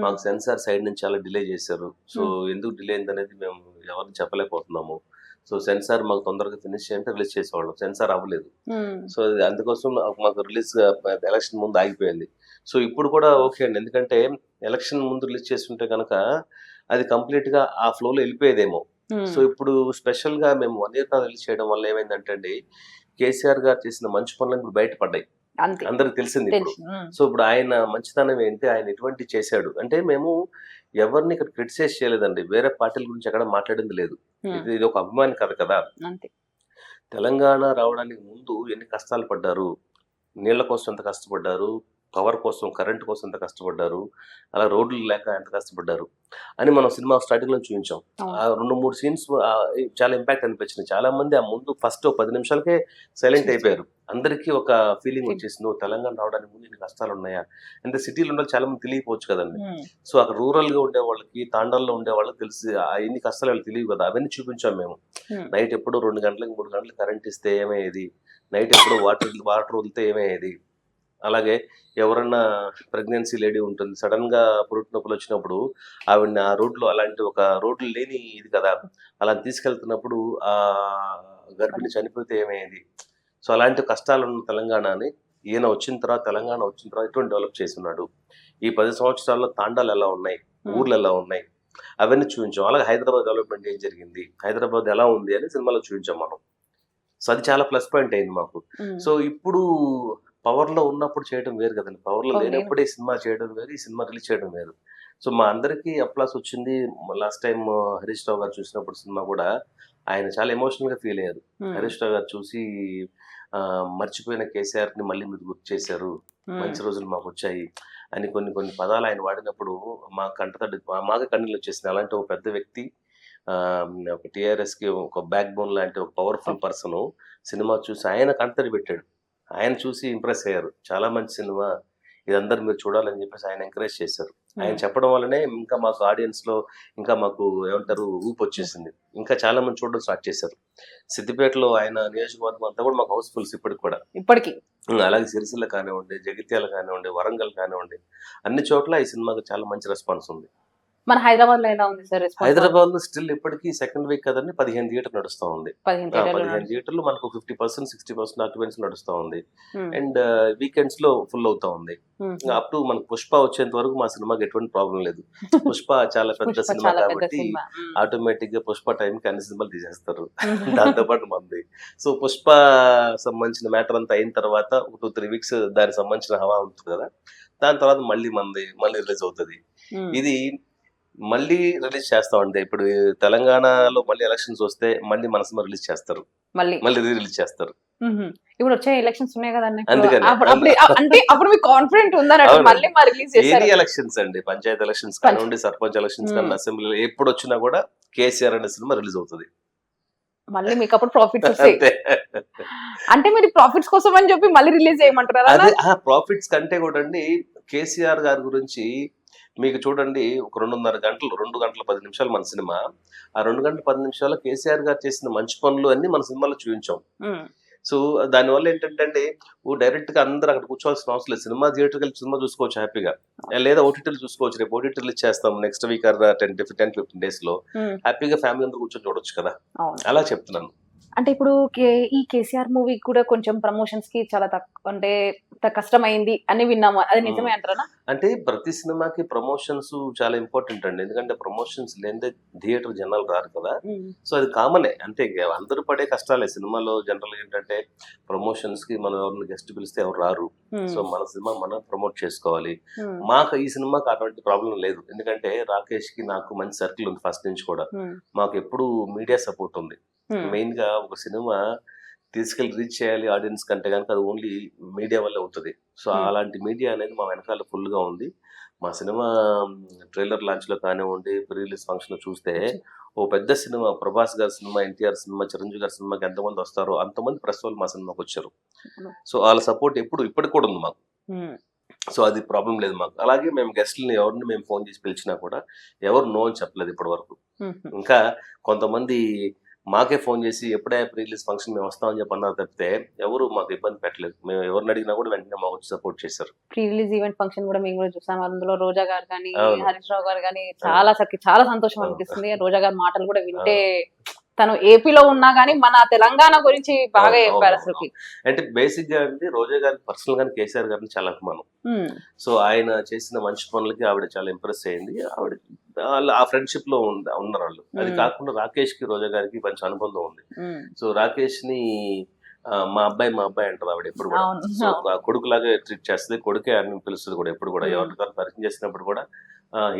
[SPEAKER 2] మాకు సెన్సార్ సైడ్ నుంచి చాలా డిలే చేశారు. సో ఎందుకు డిలే అయింది అనేది మేము ఎవరిని చెప్పలేకపోతున్నాము. సో సెన్సార్ మాకు తొందరగా ఫినిష్ చేయంటే రిలీజ్ చేసేవాళ్ళం, సెన్సార్ అవ్వలేదు. సో అందుకోసం మాకు రిలీజ్ ఎలక్షన్ ముందు ఆగిపోయింది. సో ఇప్పుడు కూడా ఓకే అండి, ఎందుకంటే ఎలక్షన్ ముందు రిలీజ్ చేస్తుంటే కనుక అది కంప్లీట్ గా ఆ ఫ్లోలో వెళ్ళిపోయేదేమో. సో ఇప్పుడు స్పెషల్ గా మేము 1 year రిలీజ్ చేయడం వల్ల ఏమైందంటే అండి, కేసీఆర్ గారు చేసిన మంచి పనులు ఇప్పుడు బయటపడ్డాయి, అందరికి తెలిసింది ఇప్పుడు. సో ఇప్పుడు ఆయన మంచితనం ఏంటి, ఆయన ఎటువంటి చేశాడు అంటే, మేము ఎవరిని ఇక్కడ క్రిటిసైజ్ చేయలేదండి, వేరే పార్టీల గురించి ఎక్కడ మాట్లాడింది లేదు. ఇది ఒక అభిమాని కథ కదా. తెలంగాణ రావడానికి ముందు ఎన్ని కష్టాలు పడ్డారు, నీళ్ల కోసం ఎంత కష్టపడ్డారు, పవర్ కోసం, కరెంట్ కోసం ఎంత కష్టపడ్డారు, అలా రోడ్లు లేక ఎంత కష్టపడ్డారు అని మనం సినిమా స్టార్టింగ్ లో చూపించాం. ఆ 2-3 సీన్స్ చాలా ఇంపాక్ట్ అనిపించింది. చాలా మంది ఆ ముందు ఫస్ట్ 10 నిమిషాలకే సైలెంట్ అయిపోయారు. అందరికీ ఒక ఫీలింగ్ వచ్చేసింది, తెలంగాణ రావడానికి ముందు ఇన్ని కష్టాలు ఉన్నాయా. అంటే సిటీలో ఉండాలి చాలా మంది తెలియకపోవచ్చు కదండి. సో అక్కడ రూరల్ గా ఉండే వాళ్ళకి, తాండాల్లో ఉండే వాళ్ళకి తెలిసి ఎన్ని కష్టాలు వాళ్ళు తెలియదు కదా, అవన్నీ చూపించాం మేము. నైట్ ఎప్పుడు 2 గంటలకు 3 గంటలకు కరెంట్ ఇస్తే ఏమయ్యేది, నైట్ ఎప్పుడు వాటర్ వదిలితే ఏమయ్యేది, అలాగే ఎవరన్నా ప్రెగ్నెన్సీ లేడీ ఉంటుంది, సడన్ గా పురుటి నొప్పులు వచ్చినప్పుడు ఆవిడని ఆ రోడ్లో, అలాంటి ఒక రోడ్లు లేని ఇది కదా, అలా తీసుకెళ్తున్నప్పుడు ఆ గర్భిణి చనిపోతే ఏమయ్యేది. సో అలాంటి కష్టాలు ఉన్న తెలంగాణని ఈయన వచ్చిన తర్వాత, తెలంగాణ వచ్చిన తర్వాత ఎటువంటి డెవలప్ చేస్తున్నాడు, ఈ 10 సంవత్సరాల్లో తాండాలు ఎలా ఉన్నాయి, ఊర్లు ఎలా ఉన్నాయి, అవన్నీ చూపించాం. అలాగే హైదరాబాద్ డెవలప్మెంట్ ఏం జరిగింది, హైదరాబాద్ ఎలా ఉంది అని సినిమాలో చూపించాం మనం. సో అది చాలా ప్లస్ పాయింట్ అయింది మాకు. సో ఇప్పుడు పవర్ లో ఉన్నప్పుడు చేయడం వేరు కదండి, పవర్ లో లేనప్పుడే సినిమా చేయడం వేరు, ఈ సినిమా రిలీజ్ చేయడం వేరు. సో మా అందరికి అప్లాస్ వచ్చింది. లాస్ట్ టైం హరీష్ రావు గారు చూసినప్పుడు సినిమా కూడా ఆయన చాలా ఎమోషనల్ గా ఫీల్ అయ్యారు. హరీష్ రావు గారు చూసి మర్చిపోయిన కేసీఆర్ ని మళ్ళీ మీరు గుర్తు చేశారు, మంచి రోజులు మాకు వచ్చాయి అని కొన్ని పదాలు ఆయన వాడినప్పుడు మా కంటతడి, మాకే కన్నీళ్ళు వచ్చేసింది. అలాంటి ఒక పెద్ద వ్యక్తి, ఒక టిఆర్ఎస్ కి ఒక బ్యాక్ బోన్ లాంటి ఒక పవర్ఫుల్ పర్సన్ సినిమా చూసి ఆయన కంటతడి పెట్టాడు. ఆయన చూసి ఇంప్రెస్ అయ్యారు, చాలా మంచి సినిమా, ఇది అందరు మీరు చూడాలని చెప్పేసి ఆయన ఎంకరేజ్ చేశారు. ఆయన చెప్పడం వల్లనే ఇంకా మాకు ఆడియన్స్ లో ఇంకా మాకు ఏమంటారు ఊపు వచ్చేసింది, ఇంకా చాలా మంది చూడడం స్టార్ట్ చేశారు. సిద్దిపేటలో ఆయన నియోజకవర్గం అంతా కూడా మాకు హౌస్ఫుల్స్ ఇప్పటికి. అలాగే సిరిసిల్ల కానివ్వండి, జగిత్యాల కానివ్వండి, వరంగల్ కానివ్వండి, అన్ని చోట్ల ఈ సినిమాకి చాలా మంచి రెస్పాన్స్ ఉంది.
[SPEAKER 1] మన హైదరాబాద్ లో ఎలా ఉంది సార్?
[SPEAKER 2] హైదరాబాద్ లో స్టిల్ ఇప్పటికీ సెకండ్ వీక్ కదండి 15 థియేటర్ నడుస్తూ ఉంది. 15 థియేటర్లు మనకు 50%, 60% ఆక్యుపెన్సీ నడుస్తూ ఉంది. అండ్ వీకెండ్స్ లో ఫుల్ అవుతా ఉంది. అప్ టు మనకు పుష్ప వచ్చేంత వరకు మా సినిమాకి ఎటువంటి ప్రాబ్లం లేదు. పుష్ప చాలా పెద్ద సినిమా కాబట్టి ఆటోమేటిక్ గా పుష్ప టైం కి అన్ని సినిమాలు తీసేస్తారు, దాంతో పాటు మంది. సో పుష్ప సంబంధించిన మ్యాటర్ అంతా అయిన తర్వాత ఒక 2-3 వీక్స్ దానికి సంబంధించిన హవా ఉంటుంది కదా, దాని తర్వాత మళ్ళీ రిలీజ్ అవుతుంది. ఇది మళ్ళీ రిలీజ్ చేస్తామండి. ఇప్పుడు తెలంగాణలో మళ్ళీ ఎలక్షన్స్ వస్తే మళ్ళీ మన సినిమా రిలీజ్ చేస్తారు, మళ్ళీ రిలీజ్ చేస్తారు.
[SPEAKER 1] ఇప్పుడు వచ్చే ఎలక్షన్స్ ఉన్నాయి కదండి, అంటే అప్పుడు మీకు కాన్ఫిడెంట్ ఉందన్నట్టు మళ్ళీ రిలీజ్ చేస్తారు.
[SPEAKER 2] ఎనీ ఎలక్షన్స్ అండి, పంచాయతీ ఎలక్షన్స్ కానివ్వండి, సర్పంచ్ ఎలక్షన్స్ కానీ, అసెంబ్లీ ఎప్పుడు వచ్చినా కూడా కేసీఆర్ అనే సినిమా రిలీజ్ అవుతుంది.
[SPEAKER 1] మళ్ళీ మీకు అప్పుడు ప్రాఫిట్స్ వస్తాయి. అంటే మీరు ప్రాఫిట్స్ కోసం అని చెప్పి మళ్ళీ రిలీజ్ చేయమంటారా?
[SPEAKER 2] ప్రాఫిట్స్ కంటే కూడా అండి, కేసీఆర్ గారి గురించి మీకు చూడండి, ఒక 2 గంటల 10 నిమిషాలు మన సినిమా. ఆ 2 గంటల 10 నిమిషాలు కేసీఆర్ గారు చేసిన మంచి పనులు అన్ని మన సినిమాలో చూపించాం. సో దానివల్ల ఏంటంటే డైరెక్ట్ గా అందరూ అక్కడ కూర్చోవాల్సిన అవసరం లేదు. సినిమా థియేటర్కి వెళ్ళి సినిమా చూసుకోవచ్చు హ్యాపీగా, లేదా ఓటీటీలు చూసుకోవచ్చు. రేపు ఓటీటీలు ఇచ్చేస్తాం నెక్స్ట్ వీక్ ఆర్ 10-15 days లో హ్యాపీగా ఫ్యామిలీ అందరూ కూర్చొని చూడొచ్చు కదా,
[SPEAKER 1] అవును.
[SPEAKER 2] అలా చెప్తున్నాను.
[SPEAKER 1] అంటే ఇప్పుడు ఈ కేసీఆర్ మూవీ కూడా కొంచెం ప్రమోషన్స్ కి చాలా తక్కువ, అంటే కష్టమైంది అని విన్నాము, అది నిజమే అంటారా?
[SPEAKER 2] అంటే ప్రతి సినిమాకి ప్రమోషన్స్ చాలా ఇంపార్టెంట్ అండి, ఎందుకంటే ప్రమోషన్స్ లేనిదే థియేటర్ జనాలు రారు కదా. సో అది కామనే, అంటే అందరూ పడే కష్టాలే సినిమాలో. జనరల్ ఏంటంటే ప్రమోషన్స్ కి మనం ఎవరిని గెస్ట్ పిలిస్తే ఎవరు రారు. సో మన సినిమా మనం ప్రమోట్ చేసుకోవాలి. మాకు ఈ సినిమాకి అటువంటి ప్రాబ్లం లేదు, ఎందుకంటే రాకేష్ కి నాకు మంచి సర్కిల్ ఉంది ఫస్ట్ నుంచి కూడా. మాకు ఎప్పుడు మీడియా సపోర్ట్ ఉంది. మెయిన్ గా ఒక సినిమా తీసుకెళ్లి రీచ్ చేయాలి ఆడియన్స్ కంటే కనుక అది ఓన్లీ మీడియా వల్ల అవుతుంది. సో అలాంటి మీడియా అనేది మా వెనకాల ఫుల్ గా ఉంది. మా సినిమా ట్రైలర్ లాంచ్ లో కానివ్వండి, ప్రీ రిలీజ్ ఫంక్షన్ లో చూస్తే ఓ పెద్ద సినిమా, ప్రభాస్ గారి సినిమా, ఎన్టీఆర్ సినిమా, చిరంజీవి గారి సినిమాకి ఎంతమంది వస్తారో అంతమంది ప్రెస్ వాళ్ళు మా సినిమాకి వచ్చారు. సో వాళ్ళ సపోర్ట్ ఇప్పటికి కూడా ఉంది మాకు. సో అది ప్రాబ్లం లేదు మాకు. అలాగే మేము గెస్ట్లని ఎవరిని మేము ఫోన్ చేసి పిలిచినా కూడా ఎవరు నో అని చెప్పలేదు ఇప్పటి వరకు. ఇంకా కొంతమంది మాకే ఫోన్ చేసి ఎప్పుడే ప్రీ రిలీజ్ ఫంక్షన్ మేము వస్తామని చెప్పి అన్నారు తప్పితే ఎవరు మాకు ఇబ్బంది పెట్టలేదు. మేము ఎవరిని అడిగినా కూడా వెంటనే మాకు వచ్చి సపోర్ట్ చేశారు.
[SPEAKER 1] ప్రీ రిలీజ్ ఈవెంట్ ఫంక్షన్ కూడా మేము కూడా చూసాం. అందులో రోజా గారు కానీ,
[SPEAKER 2] అవును.
[SPEAKER 1] హరీష్ రావు గారు కానీ చాలా సంతోషం అనిపిస్తుంది. రోజా గారి మాటలు కూడా వింటే, తను ఏపీలో ఉన్నా గానీ మన తెలంగాణ గురించి బాగా చెప్పారు అసలు.
[SPEAKER 2] అంటే బేసిక్ గా అండి రోజా గారి పర్సనల్ గాని కేసీఆర్ గారిని చాలా అభిమానం. సో ఆయన చేసిన మంచి పనులకి ఆవిడ చాలా ఇంప్రెస్ అయింది. ఆవిడ ఆ ఫ్రెండ్షిప్ లో ఉన్నారు వాళ్ళు. అది కాకుండా రాకేష్ కి రోజా గారికి మంచి అనుబంధం ఉంది. సో రాకేష్ ని మా అబ్బాయి అంటారు ఆవిడ ఎప్పుడు కూడా. సో కొడుకులాగా ట్రీట్ చేస్తుంది, కొడుకే అని పిలుస్తుంది కూడా ఎప్పుడు కూడా. ఎవరికారు పరిచయం చేసినప్పుడు కూడా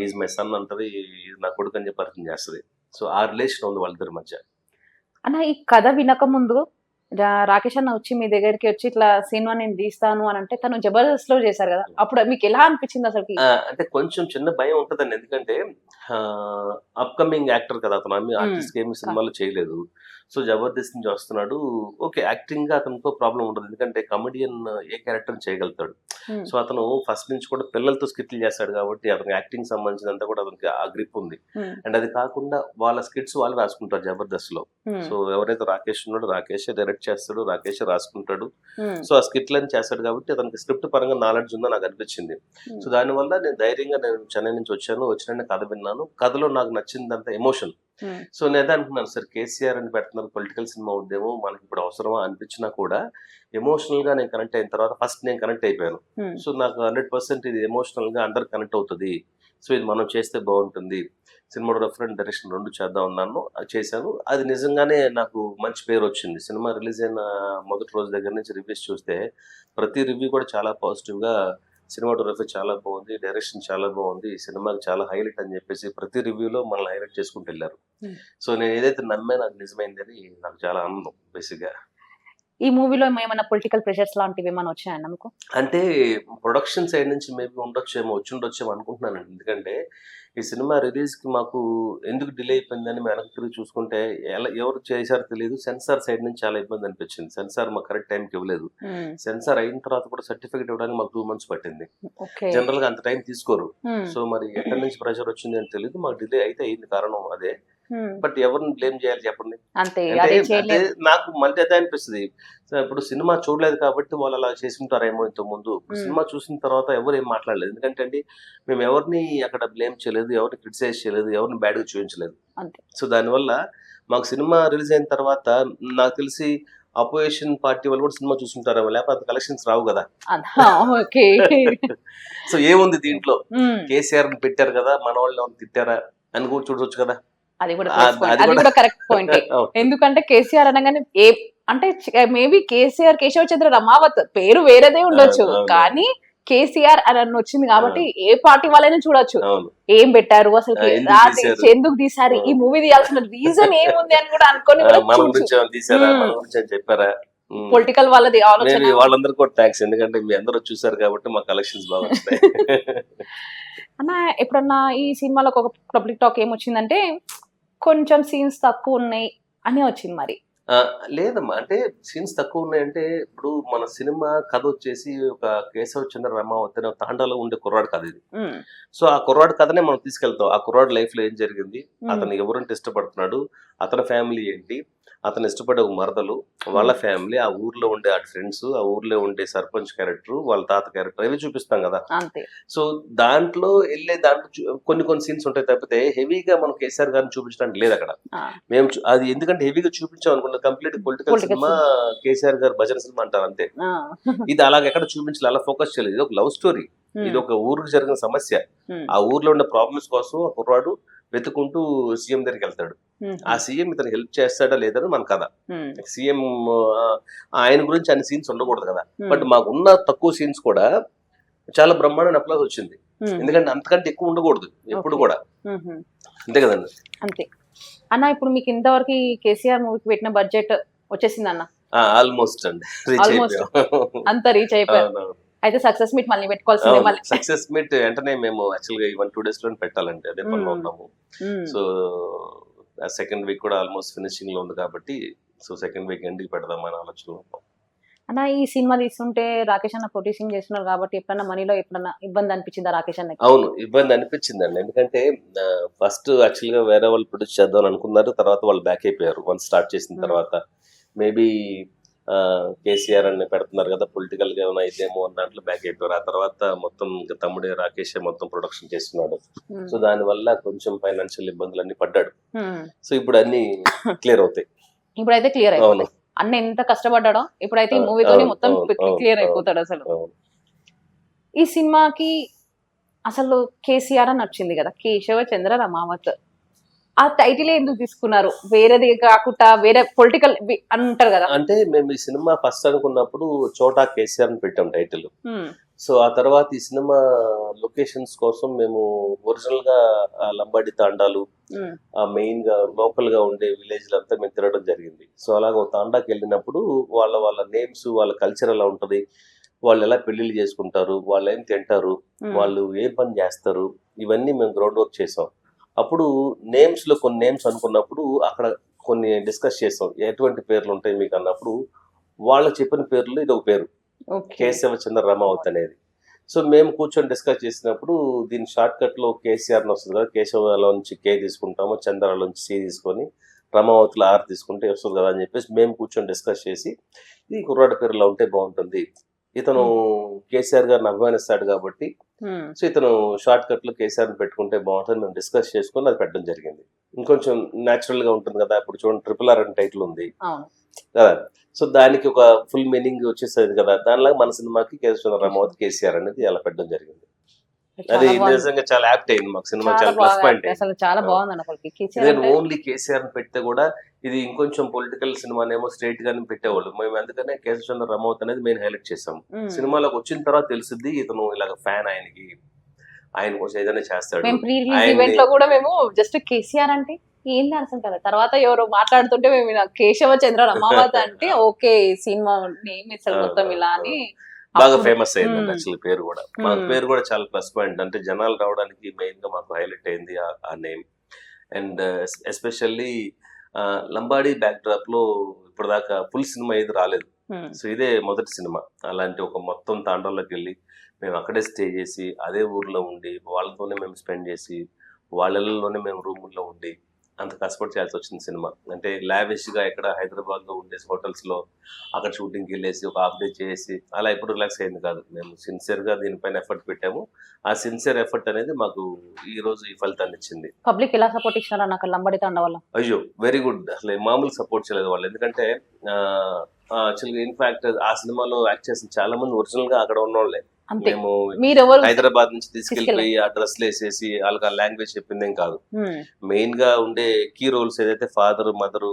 [SPEAKER 2] ఈజ్ మై సన్ అంటది, నా కొడుకు అని చెప్పి పరిచయం చేస్తుంది. సో ఆ రిలేషన్ ఉంది వాళ్ళిద్దరి మధ్య.
[SPEAKER 1] అన్న ఈ కథ వినక ముందు రాకేష్ అన్న వచ్చి మీ దగ్గరికి వచ్చి ఇట్లా సినిమా నేను తీస్తాను అని అంటే, తను జబర్దస్త్ లో చేశారు కదా, అప్పుడు మీకు ఎలా అనిపించింది అసలు?
[SPEAKER 2] అంటే కొంచెం చిన్న భయం ఉంటదండి, ఎందుకంటే అప్కమింగ్ యాక్టర్ కదా అతను, ఆర్టిస్ట్ ఏమి సినిమాలు చేయలేదు. సో జబర్దస్త్ నుంచి వస్తున్నాడు, ఓకే యాక్టింగ్ గా అతనితో ప్రాబ్లం ఉండదు, ఎందుకంటే కమెడియన్ ఏ క్యారెక్టర్ చేయగలుగుతాడు. సో అతను ఫస్ట్ నుంచి కూడా పిల్లలతో స్కిట్లు చేస్తాడు కాబట్టి అతనికి యాక్టింగ్ సంబంధించినంత కూడా అతనికి ఆ గ్రిప్ ఉంది. అండ్ అది కాకుండా వాళ్ళ స్కిట్స్ వాళ్ళు రాసుకుంటారు జబర్దస్త్ లో. సో ఎవరైతే రాకేష్ ఉన్నాడో రాకేష్ డైరెక్ట్ చేస్తాడు, రాకేష్ రాసుకుంటాడు. సో ఆ స్కిట్లని చేస్తాడు కాబట్టి అతనికి స్క్రిప్ట్ పరంగా నాలెడ్జ్ ఉందని నాకు అనిపించింది. సో దానివల్ల నేను ధైర్యంగా నేను చెన్నై నుంచి వచ్చిన కథ విన్నాను. కథలో నాకు నచ్చిందంత ఎమోషన్. సో నేను అనుకున్నాను, సార్ కేసీఆర్ అని పెడుతున్నారు, పొలిటికల్ సినిమా ఉందేమో మనకి ఇప్పుడు అవసరమా అనిపించినా కూడా ఎమోషనల్ గా నేను కనెక్ట్ అయిన తర్వాత ఫస్ట్ నేను కనెక్ట్ అయిపోయాను. సో నాకు 100% ఇది ఎమోషనల్ గా అందరు కనెక్ట్ అవుతుంది. సో ఇది మనం చేస్తే బాగుంటుంది, సినిమాటోగ్రఫర్ అండ్ డైరెక్షన్ 2 చేద్దాం అన్నాను, అది చేశాను. అది నిజంగానే నాకు మంచి పేరు వచ్చింది. సినిమా రిలీజ్ అయిన మొదటి రోజు దగ్గర నుంచి రివ్యూస్ చూస్తే ప్రతి రివ్యూ కూడా చాలా పాజిటివ్ గా, సినిమాటోగ్రఫీ చాలా బాగుంది, డైరెక్షన్ చాలా బాగుంది, ఈ సినిమాకి చాలా హైలైట్ అని చెప్పేసి ప్రతి రివ్యూలో మనల్ని హైలైట్ చేసుకుంటూ వెళ్ళారు. సో నేను ఏదైతే నమ్మాను అది నిజమైందని నాకు చాలా ఆనందం. బేసిక్ గా
[SPEAKER 1] ఈ మూవీలో ఏమైనా పొలిటికల్ ప్రెషర్స్ లాంటివి ఏమైనా వచ్చాయన్న మీకు? అంటే
[SPEAKER 2] ప్రొడక్షన్ సైడ్ నుంచి మేబీ వచ్చి ఉండొచ్చేమో అనుకుంటున్నానండి, ఎందుకంటే ఈ సినిమా రిలీజ్ కి మాకు ఎందుకు డిలే అయిపోయిందని వెనక్కి తిరిగి చూసుకుంటే ఎవరు చేశారో తెలియదు. సెన్సార్ సైడ్ నుంచి చాలా ఇబ్బంది అనిపించింది, సెన్సార్ మాకు కరెక్ట్ టైంకి ఇవ్వలేదు. సెన్సార్ అయిన తర్వాత కూడా సర్టిఫికేట్ ఇవ్వడానికి మాకు 2 months పట్టింది. జనరల్ గా అంత టైం తీసుకోరు. సో మరి ఎక్కడి నుంచి ప్రెషర్ వచ్చింది అని తెలియదు, మాకు డిలే అయితే అయింది, కారణం అదే. బట్ ఎవరిని బ్లేమ్ చేయాలి చెప్పండి? అంటే నాకు మళ్ళీ అదే అనిపిస్తుంది, ఇప్పుడు సినిమా చూడలేదు కాబట్టి వాళ్ళు అలా చేసి ఉంటారేమో ఇంత ముందు. సినిమా చూసిన తర్వాత ఎవరు ఏం మాట్లాడలేదు, ఎందుకంటే అండి మేము ఎవరిని అక్కడ బ్లేమ్ చేయలేదు, ఎవరిని క్రిటిసైజ్ చేయలేదు, ఎవరిని బ్యాడ్ గా చూపించలేదు. సో దానివల్ల మాకు సినిమా రిలీజ్ అయిన తర్వాత నాకు తెలిసి అపోజిషన్ పార్టీ వాళ్ళు కూడా సినిమా చూస్తుంటారేమో, లేకపోతే కలెక్షన్స్ రావు కదా. సో ఏముంది దీంట్లో, కేసీఆర్ పెట్టారు కదా, మన వాళ్ళు ఎవరు తిట్టారా అని కూడా చూడవచ్చు కదా.
[SPEAKER 1] అది కూడా కరెక్ట్ పాయింట్. ఎందుకంటే కేసీఆర్ అనగానే అంటే మేబీ కేశవ చంద్ర రమావత్ పేరు వేరేదే ఉండొచ్చు, కానీ కేసీఆర్ అని వచ్చింది కాబట్టి ఏ పార్టీ వాళ్ళైనా చూడొచ్చు. ఏం పెట్టారు అసలు, ఎందుకు తీసారు, ఈ మూవీ తీయాల్సిన రీజన్ ఏముంది అని కూడా అనుకొని
[SPEAKER 2] చెప్పారా.
[SPEAKER 1] పొలిటికల్ వాళ్ళది ఆలోచన.
[SPEAKER 2] వాళ్ళందరూ కూడా థ్యాంక్స్, ఎందుకంటే మీ అందరూ చూసారు కాబట్టి మా కలెక్షన్స్ బాగా వస్తాయి.
[SPEAKER 1] అన్న ఎప్పుడన్నా ఈ సినిమాలో ఒక పబ్లిక్ టాక్ ఏమొచ్చిందంటే కొంచెం సీన్స్ తక్కువ ఉన్నాయి అని వచ్చింది. మరి
[SPEAKER 2] లేదమ్మా, అంటే సీన్స్ తక్కువ ఉన్నాయంటే ఇప్పుడు మన సినిమా కథ వచ్చేసి ఒక కేశవ చంద్ర రమావత్ అనే తాండాలో ఉండే కుర్రాడు కథ ఇది. సో ఆ కుర్రాడు కథనే మనం తీసుకెళ్తాం. ఆ కుర్రాడు లైఫ్ లో ఏం జరిగింది, అతను ఎవరంటే ఇష్టపడుతున్నాడు, అతని ఫ్యామిలీ ఏంటి, అతను ఇష్టపడే ఒక మరదలు, వాళ్ళ ఫ్యామిలీ, ఆ ఊర్లో ఉండే ఆ ఫ్రెండ్స్, ఆ ఊర్లో ఉండే సర్పంచ్ క్యారెక్టర్, వాళ్ళ తాత క్యారెక్టర్ ఇవి చూపిస్తాం కదా.
[SPEAKER 1] అంతే.
[SPEAKER 2] సో దాంట్లో కొన్ని కొన్ని సీన్స్ ఉంటాయి తప్పితే హెవీగా మనం కేసీఆర్ గారిని చూపించడానికి లేదు అక్కడ.
[SPEAKER 1] ఆ!
[SPEAKER 2] అది ఎందుకంటే హెవీగా చూపించాం అనుకుంటే complete political
[SPEAKER 1] political
[SPEAKER 2] cinema, KCR గారు భజన సినిమా అంటారు అంతే.
[SPEAKER 1] ఆ!
[SPEAKER 2] ఇది అలాగ ఎక్కడ చూపించలేదు, అలా ఫోకస్ చేయలేదు. ఇది ఒక లవ్ స్టోరీ, ఇది ఒక ఊరికి జరిగిన సమస్య. ఆ ఊర్లో ఉన్న ప్రాబ్లమ్స్ కోసం ఒక కుర్రాడు వెతుకుంటూ సీఎం దగ్గరికి వెళ్తాడు. ఆ సీఎం ఇతను హెల్ప్ చేస్తాడా లేదని మన కథ. సీఎం ఆయన గురించి అన్ని సీన్స్ ఉండకూడదు కదా, బట్ మాకున్న తక్కువ సీన్స్ కూడా చాలా బ్రహ్మాండమైన అప్లాజ్ వచ్చింది. ఎందుకంటే అంతకంటే ఎక్కువ ఉండకూడదు ఎప్పుడు కూడా, అంతే కదండి.
[SPEAKER 1] అంతే అన్న. ఇప్పుడు మీకు ఇంతవరకు కేసీఆర్ మూవీకి పెట్టిన బడ్జెట్ వచ్చేసింది అన్న?
[SPEAKER 2] ఆల్మోస్ట్ అండి, రీచ్ అయిపోయాం.
[SPEAKER 1] అంత రీచ్ అయిపోయాం. అయితే సక్సెస్ మీట్ మళ్ళీ పెట్టుకోవాల్సిందే. మళ్ళీ
[SPEAKER 2] సక్సెస్ మీట్ వెంటనే మేము యాక్చువల్గా 1-2 days లో పెట్టాలంటే అదే పనిలో ఉన్నాము. సో సెకండ్ వీక్ కూడా ఆల్మోస్ట్ ఫినిషింగ్ లో ఉంది కాబట్టి, సో సెకండ్ వీక్ ఎండ్కి పెడదామని ఆలోచన ఉన్నాం.
[SPEAKER 1] అన్న ఈ సినిమా తీస్తుంటే రాకేష్ అన్న ప్రొడ్యూసింగ్ చేస్తున్నారు కాబట్టి ఎప్పుడన్నా మనీలో ఎప్పుడన్నా ఇబ్బంది అనిపించిందా రాకేష్ అన్నకి?
[SPEAKER 2] అవును, ఇబ్బంది అనిపించిందండి. ఎందుకంటే ఫస్ట్ యాక్చువల్గా వేరే వాళ్ళు ప్రొడ్యూస్ చేద్దాం అనుకున్నారు, తర్వాత వాళ్ళు బ్యాక్ అయిపోయారు. వన్స్ స్టార్ట్ చేసిన తర్వాత మేబీ కేసీఆర్ అని పెడుతున్నారు కదా, పొలిటికల్ గా ఏమైనా ఇదేమో అన్న దాంట్లో బ్యాక్ అయిపోయారు. ఆ తర్వాత మొత్తం ఇంకా తమ్ముడే రాకేష్ మొత్తం ప్రొడక్షన్ చేస్తున్నాడు. సో దాని వల్ల కొంచెం ఫైనాన్షియల్ ఇబ్బందులు అన్ని పడ్డాడు. సో ఇప్పుడు అన్ని క్లియర్ అవుతాయి.
[SPEAKER 1] ఇప్పుడైతే క్లియర్ అయిపోయింది. అన్న ఎంత కష్టపడ్డాడో ఇప్పుడైతే ఈ మూవీతోనే మొత్తం క్లియర్ అయిపోతాడు. అసలు ఈ సినిమాకి అసలు కేసీఆర్ అని వచ్చింది కదా, కేశవ చంద్ర రమావత్, ఆ టైటిల్ ఎందుకు తీసుకున్నారు? వేరేది కాకుండా వేరే పొలిటికల్ అంటారు కదా.
[SPEAKER 2] అంటే మేము ఈ సినిమా ఫస్ట్ అనుకున్నప్పుడు చోటా కేసీఆర్ అని పెట్టాం టైటిల్. సో ఆ తర్వాత ఈ సినిమా లొకేషన్స్ కోసం మేము ఒరిజినల్ గా లంబాడి తాండాలు, మెయిన్ గా లోకల్ గా ఉండే విలేజ్ అంతా మేము తిరగడం జరిగింది. సో అలాగ ఒక తాండాకి వెళ్ళినప్పుడు వాళ్ళ నేమ్స్, వాళ్ళ కల్చర్ ఎలా ఉంటది, వాళ్ళు ఎలా పెళ్లిళ్ళు చేసుకుంటారు, వాళ్ళు ఏం తింటారు, వాళ్ళు ఏ పని చేస్తారు, ఇవన్నీ మేము గ్రౌండ్ వర్క్ చేసాం. అప్పుడు నేమ్స్ లో కొన్ని నేమ్స్ అనుకున్నప్పుడు అక్కడ కొన్ని డిస్కస్ చేసాం, ఎటువంటి పేర్లు ఉంటాయి మీకు అన్నప్పుడు వాళ్ళు చెప్పిన పేర్లు ఇది ఒక పేరు, కేశవ చంద్ర రమావత్ అనేది. సో మేము కూర్చొని డిస్కస్ చేసినప్పుడు దీని షార్ట్ కట్ లో కేసీఆర్ వస్తుంది కదా, కేశవలో నుంచి కే తీసుకుంటాము, చంద్రలో నుంచి సి తీసుకొని రమావతిలో ఆర్ తీసుకుంటే వస్తుంది కదా అని చెప్పేసి మేము కూర్చొని డిస్కస్ చేసి ఇది కుర్రాడి పేరులో ఉంటే బాగుంటుంది, ఇతను కేసీఆర్ గారిని అభిమానిస్తాడు కాబట్టి సో ఇతను షార్ట్ కట్ లో కేసీఆర్ పెట్టుకుంటే బాగుంటుంది మేము డిస్కస్ చేసుకుని అది పెట్టడం జరిగింది. ఇంకొంచెం న్యాచురల్ గా ఉంటుంది కదా. ఇప్పుడు చూడండి RRR అని టైటిల్ ఉంది కదా, సో దానికి ఒక ఫుల్ మీనింగ్ వచ్చేసేది కదా, దానిలాగా మన సినిమాకి కేశవ రమావత్ కేసీఆర్ అనేది అలా పెట్టడం జరిగింది. అది నిజంగా చాలా యాప్ట్ అయింది మాకు, సినిమా చాలా ప్లస్ పాయింట్.
[SPEAKER 1] అసలు చాలా బాగుంది.
[SPEAKER 2] ఓన్లీ కేసీఆర్ పెడితే కూడా ఇది ఇంకొంచెం పొలిటికల్ సినిమానేమో స్ట్రైట్ గానే పెట్టేవాళ్ళు. మేము అందుకనే కేశవ చంద్ర రమావత్ అనేది మెయిన్ హైలైట్ చేసాం. సినిమాలోకి వచ్చిన తర్వాత తెలిసింది ఇతను ఇలాగ ఫ్యాన్, ఆయన కోసం ఏదైనా చేస్తాడు.
[SPEAKER 1] ఈవెంట్ లో కూడా మేము జస్ట్ కేసీఆర్ అంటే ఏంది అనుకుంటారు, తర్వాత ఎవరో మాట్లాడుతుంటే మేము కేశవ చంద్ర రమావత్ అంటే ఓకే సినిమా నేమ్ మొత్తం ఇలా అని
[SPEAKER 2] బాగా ఫేమస్ అయింది యాక్చువల్లీ పేరు కూడా. మా పేరు కూడా చాలా ప్లస్ పాయింట్, అంటే జనాలు రావడానికి మెయిన్ గా మాకు హైలైట్ అయింది ఆ name. And especially Lambadi back drop లో ఇప్పటిదాకా ఫుల్ సినిమా ఏది రాలేదు. సో ఇదే మొదటి సినిమా అలాంటి ఒక మొత్తం తాండాల్లోకి వెళ్ళి మేము అక్కడే స్టే చేసి అదే ఊర్లో ఉండి వాళ్ళతోనే మేము స్పెండ్ చేసి వాళ్ళలోనే మేము రూముల్లో ఉండి అంత కష్టపడి చేయాల్సి వచ్చింది సినిమా. అంటే లావిష్ గా ఎక్కడ హైదరాబాద్ లో ఉండే హోటల్స్ లో అక్కడ షూటింగ్కి వెళ్ళేసి ఒక హాఫ్ డే చేసి అలా ఎప్పుడు రిలాక్స్ అయింది కాదు. మేము సిన్సియర్ గా దీనిపైన ఎఫర్ట్ పెట్టాము. ఆ సిన్సియర్ ఎఫర్ట్ అనేది మాకు ఈ రోజు ఈ ఫలితాన్ని ఇచ్చింది.
[SPEAKER 1] పబ్లిక్ ఎలా సపోర్ట్ ఇచ్చినారా నాకు లంబాడి తాండా వల్ల?
[SPEAKER 2] అయ్యో వెరీ గుడ్, అసలు మామూలు సపోర్ట్ చేయలేదు వాళ్ళు. ఎందుకంటే యాక్చువల్గా ఇన్ఫాక్ట్ ఆ సినిమాలో యాక్ట్ చేసిన చాలా మంది ఒరిజినల్ గా అక్కడ ఉన్నోళ్ళే. మేము హైదరాబాద్ నుంచి తీసుకెళ్లిపోయి ఆ డ్రెస్లు వేసేసి వాళ్ళకి ఆ లాంగ్వేజ్ చెప్పిందేం కాదు. మెయిన్ గా ఉండే కీ రోల్స్ ఏదైతే ఫాదర్, మదరు,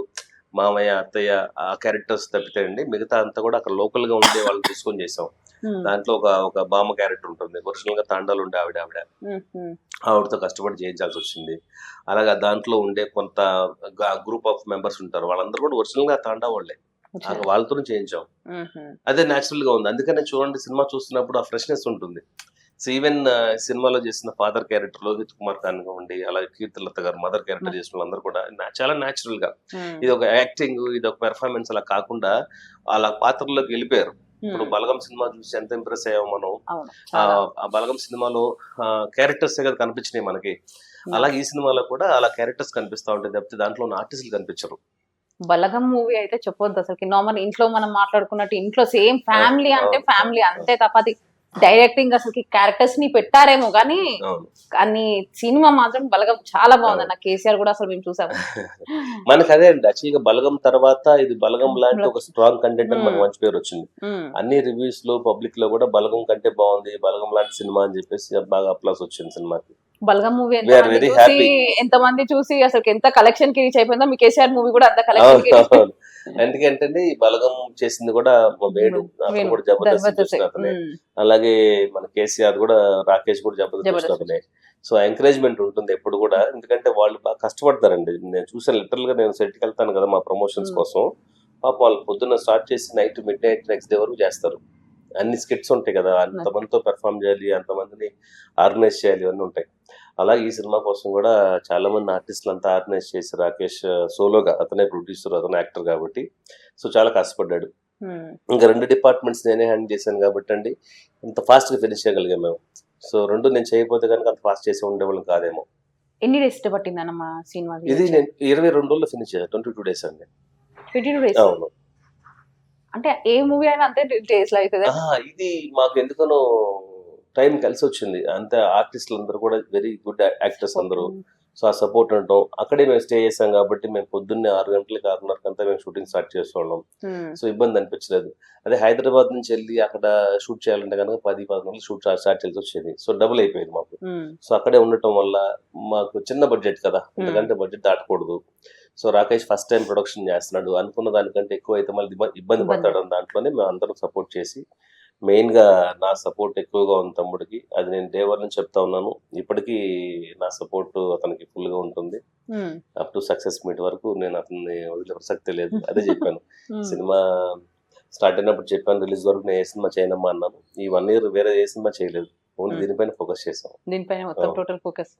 [SPEAKER 2] మామయ్య, అత్తయ్య ఆ క్యారెక్టర్స్ తప్పితే అండి మిగతా అంతా కూడా అక్కడ లోకల్ గా ఉండే వాళ్ళు తీసుకొని చేసాం. దాంట్లో ఒక బామ్మ క్యారెక్టర్ ఉంటుంది, ఒరిజినల్ గా తాండాలు ఉండే ఆవిడతో కష్టపడి చేయించాల్సి వచ్చింది. అలాగా దాంట్లో ఉండే కొంత గ్రూప్ ఆఫ్ మెంబర్స్ ఉంటారు, వాళ్ళందరూ కూడా ఒరిజినల్ గా తాండా వాళ్ళే, వాళ్ళతో చేయించాం. అదే న్యాచురల్ గా ఉంది. అందుకనే చూడండి సినిమా చూస్తున్నప్పుడు ఆ ఫ్రెష్నెస్ ఉంటుంది. సో ఈవెన్ సినిమాలో చేసిన ఫాదర్ క్యారెక్టర్ లోహిత్ కుమార్ కానివ్వండి, అలాగే కీర్తిలత గారు మదర్ క్యారెక్టర్ చేసిన వాళ్ళందరూ కూడా చాలా న్యాచురల్ గా, ఇది ఒక యాక్టింగ్, ఇది ఒక పెర్ఫార్మెన్స్ అలా కాకుండా అలా పాత్రలోకి వెళ్ళిపోయారు. ఇప్పుడు బలగం సినిమా చూసి ఎంత ఇంప్రెస్ అయ్యాము మనం, ఆ బలగం సినిమాలో క్యారెక్టర్స్ కదా కనిపించినాయి మనకి, అలాగే ఈ సినిమాలో కూడా అలా క్యారెక్టర్స్ కనిపిస్తా ఉంటాయి తప్పితే దాంట్లో ఉన్న ఆర్టిస్టులు కనిపించరు.
[SPEAKER 1] బలగం మూవీ అయితే చెప్పొద్దు అసలు. నార్మల్ ఇంట్లో మనం మాట్లాడుకున్నట్టు ఇంట్లో సేమ్ ఫ్యామిలీ అంటే ఫ్యామిలీ అంతే తప్ప అది డైరెక్టింగ్ అసలు క్యారెక్టర్స్ ని పెట్టారేమో కానీ కానీ సినిమా మాత్రం బలగం చాలా బాగుంది అన్న. కేసీఆర్ కూడా అసలు మేము చూసాము.
[SPEAKER 2] మనకి అదే అండి యాక్చువల్గా బలగం తర్వాత ఇది బలగం లాంటి ఒక స్ట్రాంగ్ కంటెంట్ అని మనకు మంచి పేరు వచ్చింది. అన్ని రివ్యూస్ లో పబ్లిక్ లో కూడా బలగం కంటే బాగుంది, బలగం లాంటి సినిమా అని చెప్పేసి బాగా అప్లాస్ వచ్చింది సినిమాకి.
[SPEAKER 1] బలగం మూవీ ఎంతమంది చూసి అసలు ఎంత కలెక్షన్ కి రీచ్ అయిపోయిందో, మీ కేసీఆర్ మూవీ కూడా అంత కలెక్షన్.
[SPEAKER 2] ఎందుకంటే ఈ బలగం చేసింది కూడా వేణు, అతను కూడా జబర్దస్త్ చేసిన అతనే. అలాగే మన కేసీఆర్ కూడా, రాకేష్ కూడా జబర్దస్త్ అతనే. సో ఎంకరేజ్మెంట్ ఉంటుంది ఎప్పుడు కూడా, ఎందుకంటే వాళ్ళు బాగా కష్టపడతారండి. నేను చూసాను లిటరల్ గా, నేను సెట్కి వెళ్తాను కదా మా ప్రమోషన్స్ కోసం, పాప వాళ్ళు పొద్దున్న స్టార్ట్ చేసి night mid night next day వరకు చేస్తారు. అన్ని స్కిట్స్ ఉంటాయి కదా, అంతమందితో పెర్ఫామ్ చేయాలి, అంతమందిని ఆర్గనైజ్ చేయాలి, ఇవన్నీ ఉంటాయి. అలాగే ఈ సినిమా కోసం కూడా చాలా మంది ఆర్టిస్టులు అంతా ఆర్గనైజ్ చేసి, రాకేష్ సోలోగా, అతనే ప్రొడ్యూసర్, అతనే యాక్టర్ కాబట్టి సో చాలా కష్టపడ్డాడు. ఇంకా 2 డిపార్ట్మెంట్స్ నేనే హ్యాండిల్ చేశాను కాబట్టి అండి ఇంత ఫాస్ట్ గా ఫినిష్ చేయగలిగాం మేము. సో 2 నేను చేయకపోతే కనుక అంత ఫాస్ట్ చేసి ఉండేవాళ్ళం కాదేమో.
[SPEAKER 1] ఎన్ని డేస్ పట్టిందన్న మా సినిమా?
[SPEAKER 2] ఇది నేను 22 రోజుల్లో ఫినిష్ చేశాను. 22 డేస్ అండి.
[SPEAKER 1] 22 డేస్? అవును. అంటే ఏ మూవీ అయినా అంతే డేస్ లో అవుతుంది?
[SPEAKER 2] ఇది మాకు ఎందుకనో టైం కలిసి వచ్చింది. అంతే ఆర్టిస్టులు అందరూ కూడా వెరీ గుడ్ యాక్టర్స్ అందరూ. సో ఆ సపోర్ట్ ఉంటాం. అక్కడే మేము స్టే చేసాం కాబట్టి మేము పొద్దున్నే 6 గంటలకి 6:30 అంతా మేము షూటింగ్ స్టార్ట్ చేసేవాళ్ళం. సో ఇబ్బంది అనిపించలేదు. అదే హైదరాబాద్ నుంచి వెళ్ళి అక్కడ షూట్ చేయాలంటే కనుక 10-11 గంటలు షూట్ స్టార్ట్ చేయాల్సి వచ్చేది. సో డబుల్ అయిపోయింది మాకు. సో అక్కడే ఉండటం వల్ల మాకు చిన్న బడ్జెట్ కదా, ఎందుకంటే బడ్జెట్ దాటకూడదు. So Rakesh first time production చేస్తున్నాడు, అనుకున్న దానికంటే ఎక్కువ అయితే మళ్ళీ ఇబ్బంది పడతాడు. దాంట్లోనే మేము అందరం సపోర్ట్ చేసి, మెయిన్ గా నా సపోర్ట్ ఎక్కువగా ఉంది తమ్ముడికి. అది నేను డే 1 నుంచి చెప్తా ఉన్నాను. ఇప్పటికీ నా సపోర్ట్ అతనికి ఫుల్ గా ఉంటుంది. అప్ టు సక్సెస్ మీట్ వరకు నేను అతన్ని వదిలే ప్రసక్తే లేదు. అదే చెప్పాను, సినిమా స్టార్ట్ అయినప్పుడు చెప్పాను, రిలీజ్ వరకు నేను ఏ సినిమా చేయనమ్మా అన్నాను. ఈ 1 year వేరే ఏ సినిమా చేయలేదు, ఓన్లీ దీనిపైన ఫోకస్ చేసాం.
[SPEAKER 1] దీనిపైన మొత్తం టోటల్ ఫోకస్.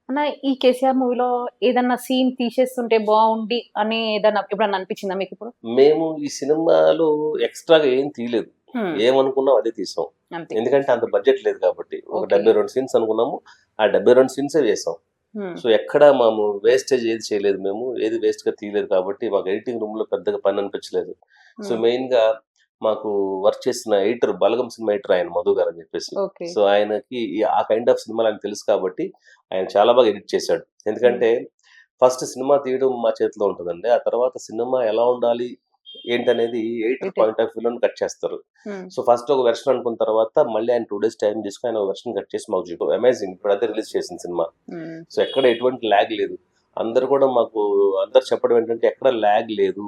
[SPEAKER 1] అన్న ఈ కేసీఆర్ మూవీలో ఏదన్నా సీన్ తీసేస్తుంటే బాగుండి అని ఏదన్నా ఎప్పుడన్నా అనిపించిందా మీకు? ఇప్పుడు
[SPEAKER 2] మేము ఈ సినిమాలో ఎక్స్ట్రాగా ఏం తీయలేదు, ఏమనుకున్నాం అదే తీసాం. ఎందుకంటే అంత బడ్జెట్ లేదు కాబట్టి. ఒక 72 సీన్స్ అనుకున్నాము, ఆ 72 సీన్సే వేసాం. సో ఎక్కడ మేము వేస్టేజ్ ఏది చేయలేదు, మేము ఏది వేస్ట్ గా తీయలేదు కాబట్టి మాకు ఎడిటింగ్ రూమ్ లో పెద్దగా పని అనిపించలేదు. సో మెయిన్ గా మాకు వర్క్ చేసిన ఎడిటర్, బలగం సినిమా ఎడిటర్ ఆయన మధు గారు అని చెప్పేసి. సో ఆయనకి ఆ కైండ్ ఆఫ్ సినిమాలు ఆయన తెలుసు కాబట్టి ఆయన చాలా బాగా ఎడిట్ చేశాడు. ఎందుకంటే ఫస్ట్ సినిమా తీయడం మా చేతిలో ఉంటుందండి, ఆ తర్వాత సినిమా ఎలా ఉండాలి ఏంటనేది ఎడిటర్ పాయింట్ ఆఫ్ వ్యూలో కట్ చేస్తారు. సో ఫస్ట్ ఒక వెర్షన్ అనుకున్న తర్వాత మళ్ళీ ఆయన 2 days టైం తీసుకుని ఆయన వెర్షన్ కట్ చేసి మాకు చూపు అమేజింగ్. ఇప్పుడు అదే రిలీజ్ చేసిన సినిమా. సో ఎక్కడ ఎటువంటి ల్యాగ్ లేదు. అందరు కూడా మాకు అందరు చెప్పడం ఏంటంటే ఎక్కడ ల్యాగ్ లేదు,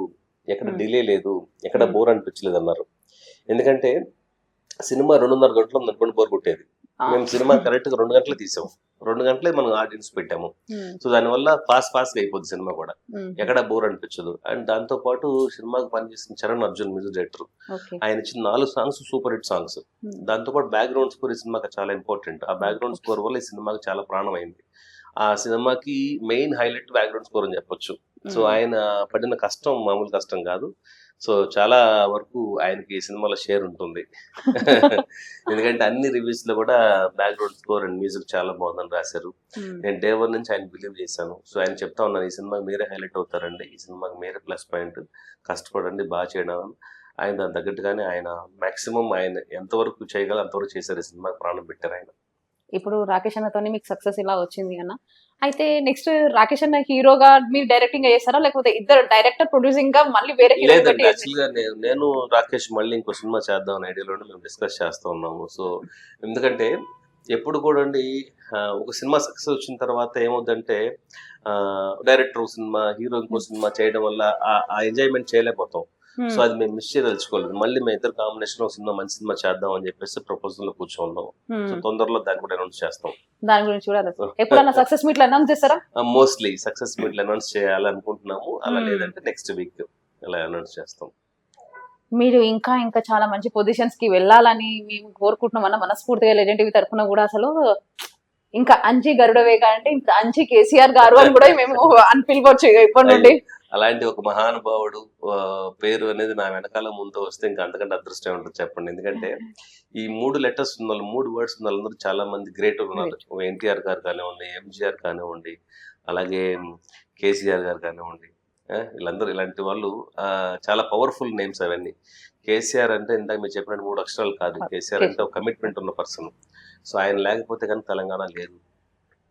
[SPEAKER 2] ఎక్కడ డిలే లేదు, ఎక్కడ బోర్ అనిపించలేదు అన్నారు. ఎందుకంటే సినిమా 2.5 గంటలు అనుకోండి బోర్ కొట్టేది. మేము సినిమా కరెక్ట్ గా 2 గంటలు తీసాము, 2 గంటలే మనం ఆడియన్స్ పెట్టాము. సో దానివల్ల ఫాస్ట్ గా అయిపోద్ది సినిమా కూడా, ఎక్కడ బోర్ అనిపించదు. అండ్ దాంతో పాటు సినిమాకి పనిచేసిన చరణ్ అర్జున్ మ్యూజిక్ డైరెక్టర్, ఆయన ఇచ్చిన 4 సాంగ్స్ సూపర్ హిట్ సాంగ్స్. దాంతో పాటు బ్యాక్గ్రౌండ్ స్కోర్ ఈ సినిమాకి చాలా ఇంపార్టెంట్. ఆ బ్యాక్గ్రౌండ్ స్కోర్ వల్ల ఈ సినిమాకి చాలా ప్రాణం అయింది. ఆ సినిమాకి మెయిన్ హైలైట్ బ్యాక్గ్రౌండ్ స్కోర్ అని చెప్పొచ్చు. సో ఆయన పడిన కష్టం మామూలు కష్టం కాదు. సో చాలా వరకు ఆయనకి ఈ సినిమాలో షేర్ ఉంటుంది. ఎందుకంటే అన్ని రివ్యూస్ లో కూడా బ్యాక్గ్రౌండ్ స్కోర్ అండ్ మ్యూజిక్ చాలా బాగుందని రాశారు. నేను డే 1 నుంచి ఆయన బిలీవ్ చేశాను. సో ఆయన చెప్తా ఉన్నాను, ఈ సినిమాకి మీరే హైలైట్ అవుతారండి, ఈ సినిమాకి మీరే ప్లస్ పాయింట్, కష్టపడండి, బాగా చేయడం. ఆయన దాని తగ్గట్టుగానే ఆయన మాక్సిమం ఆయన ఎంతవరకు చేయగల అంతవరకు చేశారు. ఈ సినిమాకి ప్రాణం పెట్టారు ఆయన.
[SPEAKER 1] ఇప్పుడు రాకేష్ అన్నతోనే మీకు సక్సెస్ ఇలా వచ్చింది అన్న. అయితే నెక్స్ట్ రాకేష్ అన్న హీరోగా మీరు డైరెక్టింగ్ చేస్తారా, లేకపోతే ఇద్దరు డైరెక్టర్ ప్రొడ్యూసింగ్ గా మళ్ళీ వేరే?
[SPEAKER 2] లేదండి, యాక్చువల్గా నేను రాకేష్ మళ్ళీ ఇంకో సినిమా చేద్దాం అనే ఐడియాలో మేము డిస్కస్ చేస్తూ ఉన్నాము. సో ఎందుకంటే ఎప్పుడు కూడా అండి ఒక సినిమా సక్సెస్ వచ్చిన తర్వాత ఏమవుతుందంటే డైరెక్టర్ సినిమా, హీరో ఇంకో సినిమా చేయడం వల్ల ఆ ఎంజాయ్మెంట్ చేయలేకపోతాం. సో అది మేము మిస్ చేయదలుచుకోలేదు. మళ్ళీ మేము ఇద్దరు కాంబినేషన్ ఒక సినిమా, మంచి సినిమా చేద్దాం అని చెప్పేసి ప్రపోజల్ లో కూర్చున్నాం. సో తొందరలో దాన్ని కూడా అనౌన్స్ చేస్తాం.
[SPEAKER 1] దాని గురించి కూడా ఎప్పుడన్నా సక్సెస్ మీట్ లో అనౌన్స్ చేస్తారా?
[SPEAKER 2] మోస్ట్లీ సక్సెస్ మీట్ లో అనౌన్స్ చేయాలనుకుంటున్నాము. అలా లేదంటే నెక్స్ట్ వీక్ అలా అనౌన్స్ చేస్తాం.
[SPEAKER 1] మీరు ఇంకా ఇంకా చాలా మంచి పొజిషన్స్ కి వెళ్ళాలని మేము కోరుకుంటున్నాం అన్న మనస్ఫూర్తిగా. లెజెండ్ టీవీ తరఫున కూడా అసలు ఇంకా అంజి గరుడవేగ అంటే ఇంకా అంజి కేసీఆర్ గారు అని కూడా మేము అనిపించవచ్చు ఇప్పటి నుండి.
[SPEAKER 2] అలాంటి ఒక మహానుభావుడు పేరు అనేది నా వెనకాల ముందు వస్తే ఇంకా అంతకంటే అదృష్టం ఉంటుంది చెప్పండి. ఎందుకంటే ఈ 3 letters ఉన్న వాళ్ళు, 3 words ఉన్న వాళ్ళందరూ చాలా మంది గ్రేట్ ఉన్నారు. ఎన్టీఆర్ గారు కానివ్వండి, ఎంజీఆర్ కానివ్వండి, అలాగే కేసీఆర్ గారు కానివ్వండి, వీళ్ళందరూ ఇలాంటి వాళ్ళు చాలా పవర్ఫుల్ నేమ్స్ అవన్నీ. కేసీఆర్ అంటే ఇందాక మీరు చెప్పినట్టు 3 అక్షరాలు కాదు. కేసీఆర్ అంటే ఒక కమిట్మెంట్ ఉన్న పర్సన్. సో ఆయన లేకపోతే కానీ తెలంగాణ లేదు.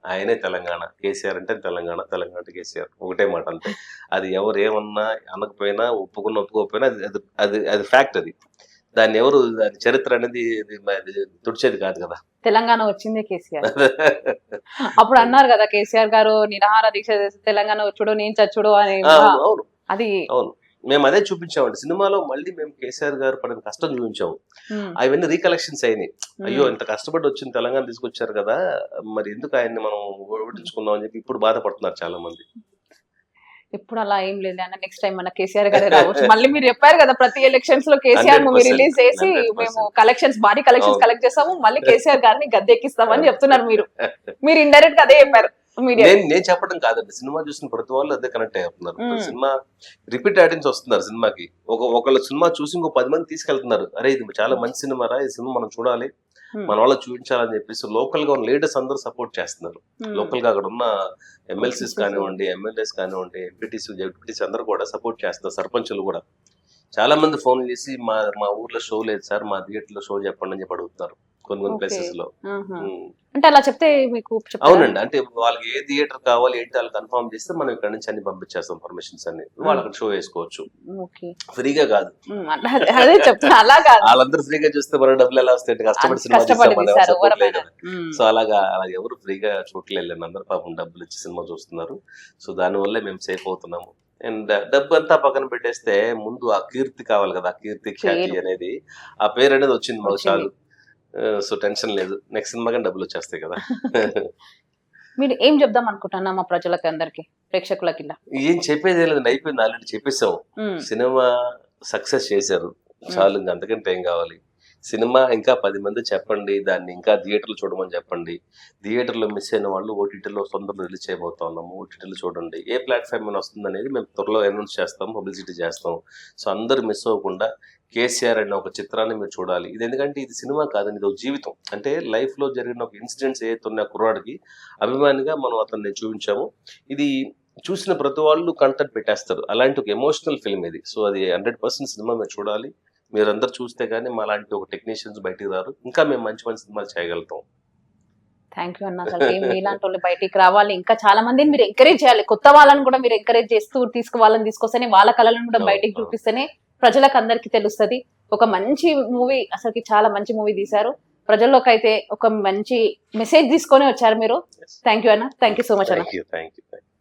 [SPEAKER 2] ఆయనే తెలంగాణ. కేసీఆర్ అంటే తెలంగాణ, తెలంగాణ అంటే కేసీఆర్. ఒకటే మాట అంతే. అది ఎవరు ఏమన్నా అనకపోయినా, ఒప్పుకోకపోయినా అది అది అది ఫ్యాక్ట్. అది దాన్ని ఎవరు దాని చరిత్ర అనేది తుడిచేది కాదు కదా.
[SPEAKER 1] తెలంగాణ వచ్చిందే కేసీఆర్. అప్పుడు అన్నారు కదా కేసీఆర్ గారు నిరాహార దీక్ష చేసి తెలంగాణ వచ్చుడు నేను చచ్చుడు అని.
[SPEAKER 2] అవును
[SPEAKER 1] అది
[SPEAKER 2] అవును, మేము అదే చూపించామండి సినిమాలో. మళ్ళీ మేము కేసీఆర్ గారు పడిన కష్టం చూపించాము. అవన్నీ రీకలెక్షన్స్ అయినాయి. అయ్యో ఇంత కష్టపడి వచ్చిన తెలంగాణ తీసుకొచ్చారు కదా, మరి ఎందుకు ఆయన్ని మనం ఓడించుకున్నాం అని చెప్పి ఇప్పుడు బాధపడుతున్నారు చాలా మంది.
[SPEAKER 1] ఇప్పుడు అలా ఏం లేదు అన్న. నెక్స్ట్ టైం మన కేసీఆర్ గారే రావచ్చు. మళ్ళీ మీరు చెప్పారు కదా ప్రతి ఎలక్షన్స్ లో కేసీఆర్ మూవీ రిలీజ్ చేసి
[SPEAKER 2] 100%.
[SPEAKER 1] మేము భారీ కలెక్షన్స్ కలెక్ట్ చేస్తాము, మళ్ళీ కేసీఆర్ గారిని గద్దెక్కిస్తామని చెప్తున్నారు మీరు ఇండైరెక్ట్ గా అదే చెప్పారు.
[SPEAKER 2] నేను చెప్పడం కాదండి, సినిమా చూసిన ప్రతి వాళ్ళు అదే కనెక్ట్ అవుతున్నారు. సినిమా రిపీట్ ఆడియన్స్ వస్తున్నారు సినిమాకి. ఒకళ్ళ సినిమా చూసి ఇంకో 10 మంది తీసుకెళ్తున్నారు. అరే ఇది చాలా మంచి సినిమా రా, ఈ సినిమా మనం చూడాలి, మన వాళ్ళకి చూపించాలని చెప్పేసి లోకల్ గా ఉన్న లీడర్స్ అందరూ సపోర్ట్ చేస్తున్నారు. లోకల్ గా అక్కడ ఉన్న ఎమ్మెల్సీస్ కానివ్వండి, ఎమ్మెల్యేస్ కానివ్వండి, ఎంపీటీసీ అందరూ కూడా సపోర్ట్ చేస్తున్నారు. సర్పంచులు కూడా చాలా మంది ఫోన్ చేసి మా ఊర్లో షో లేదు సార్, మా థియేటర్ లో షో చెప్పండి అని చెప్పి అడుగుతున్నారు కొన్ని ప్లేసెస్ లో.
[SPEAKER 1] అంటే అలా చెప్తే మీకు
[SPEAKER 2] అవునండి, అంటే వాళ్ళకి ఏ థియేటర్ కావాలి ఏంటి వాళ్ళు కన్ఫర్మ్ చేస్తే మనం ఇక్కడ నుంచి అన్ని పంపించేస్తాం పర్మిషన్స్ అన్ని. వాళ్ళకి షో వేసుకోవచ్చు ఫ్రీగా కాదు.
[SPEAKER 1] అదే చెప్తా అలా కాదు,
[SPEAKER 2] వాళ్ళందరూ ఫ్రీగా చూస్తే మన డబ్బులు ఎలా వస్తాయి, కష్టపడి సినిమా సో అలాగా ఎవరు ఫ్రీగా చూడలేదు. అందరూ పాపం డబ్బులు ఇచ్చి సినిమా చూస్తున్నారు. సో దానివల్లే మేము సేఫ్ అవుతున్నాము. అండ్ డబ్బు అంతా పక్కన పెట్టేస్తే ముందు ఆ కీర్తి కావాలి కదా, ఆ కీర్తి ఖ్యాతి అనేది, ఆ పేరు అనేది వచ్చింది మాకు చాలు. సో టెన్షన్ లేదు, నెక్స్ట్ సినిమాకి డబ్బులు వచ్చేస్తాయి కదా.
[SPEAKER 1] మీరు ఏం చెప్దాం అనుకుంటున్నా మా ప్రజలకి అందరికి ప్రేక్షకులకి?
[SPEAKER 2] ఏం చెప్పేది లేదు, అయిపోయింది, ఆల్రెడీ చెప్పేసాం. సినిమా సక్సెస్ చేశారు చాలు, ఇంకా అంతకంటే ఏం కావాలి. సినిమా ఇంకా 10 మంది చెప్పండి, దాన్ని ఇంకా థియేటర్లు చూడమని చెప్పండి. థియేటర్లో మిస్ అయిన వాళ్ళు ఓటీటీలో తొందరలో రిలీజ్ చేయబోతా ఉన్నాము, ఓటీటీలో చూడండి. ఏ ప్లాట్ఫామ్ మీద వస్తుంది అనేది మేము త్వరలో అనౌన్స్ చేస్తాం, పబ్లిసిటీ చేస్తాం. సో అందరు మిస్ అవ్వకుండా కేసీఆర్ అనే ఒక చిత్రాన్ని మీరు చూడాలి. ఇది ఎందుకంటే ఇది సినిమా కాదండి, ఇది ఒక జీవితం. అంటే లైఫ్ లో జరిగిన ఒక ఇన్సిడెంట్స్ ఏదైతే ఉన్న కుర్రాడికి అభిమానిగా మనం అతన్ని చూపించాము. ఇది చూసిన ప్రతి వాళ్ళు కంటెంట్ పెట్టేస్తారు. అలాంటి ఒక ఎమోషనల్ ఫిల్మ్ ఇది. సో అది 100% సినిమా మీరు చూడాలి. మీరందరూ చూస్తే కానీ మా లాంటి ఒక టెక్నీషియన్స్ బయటికి రారు. ఇంకా మేము మంచి మంచి సినిమాలు చేయగలుగుతాం.
[SPEAKER 1] థ్యాంక్ యూ అన్న. అసలు మీలాంటి వాళ్ళు బయటికి రావాలి, ఇంకా చాలా మందిని మీరు ఎంకరేజ్ చేయాలి. కొత్త వాళ్ళని కూడా మీరు ఎంకరేజ్ చేస్తూ వాళ్ళని తీసుకొస్తేనే, వాళ్ళ కళలను కూడా బయటికి చూపిస్తేనే ప్రజలకు అందరికి తెలుస్తుంది. ఒక మంచి మూవీ, అసలు చాలా మంచి మూవీ తీశారు. ప్రజల్లోకి అయితే ఒక మంచి మెసేజ్ తీసుకొని వచ్చారు మీరు. థ్యాంక్ యూ అన్న. థ్యాంక్ యూ సో మచ్ అన్న.
[SPEAKER 2] Thank you.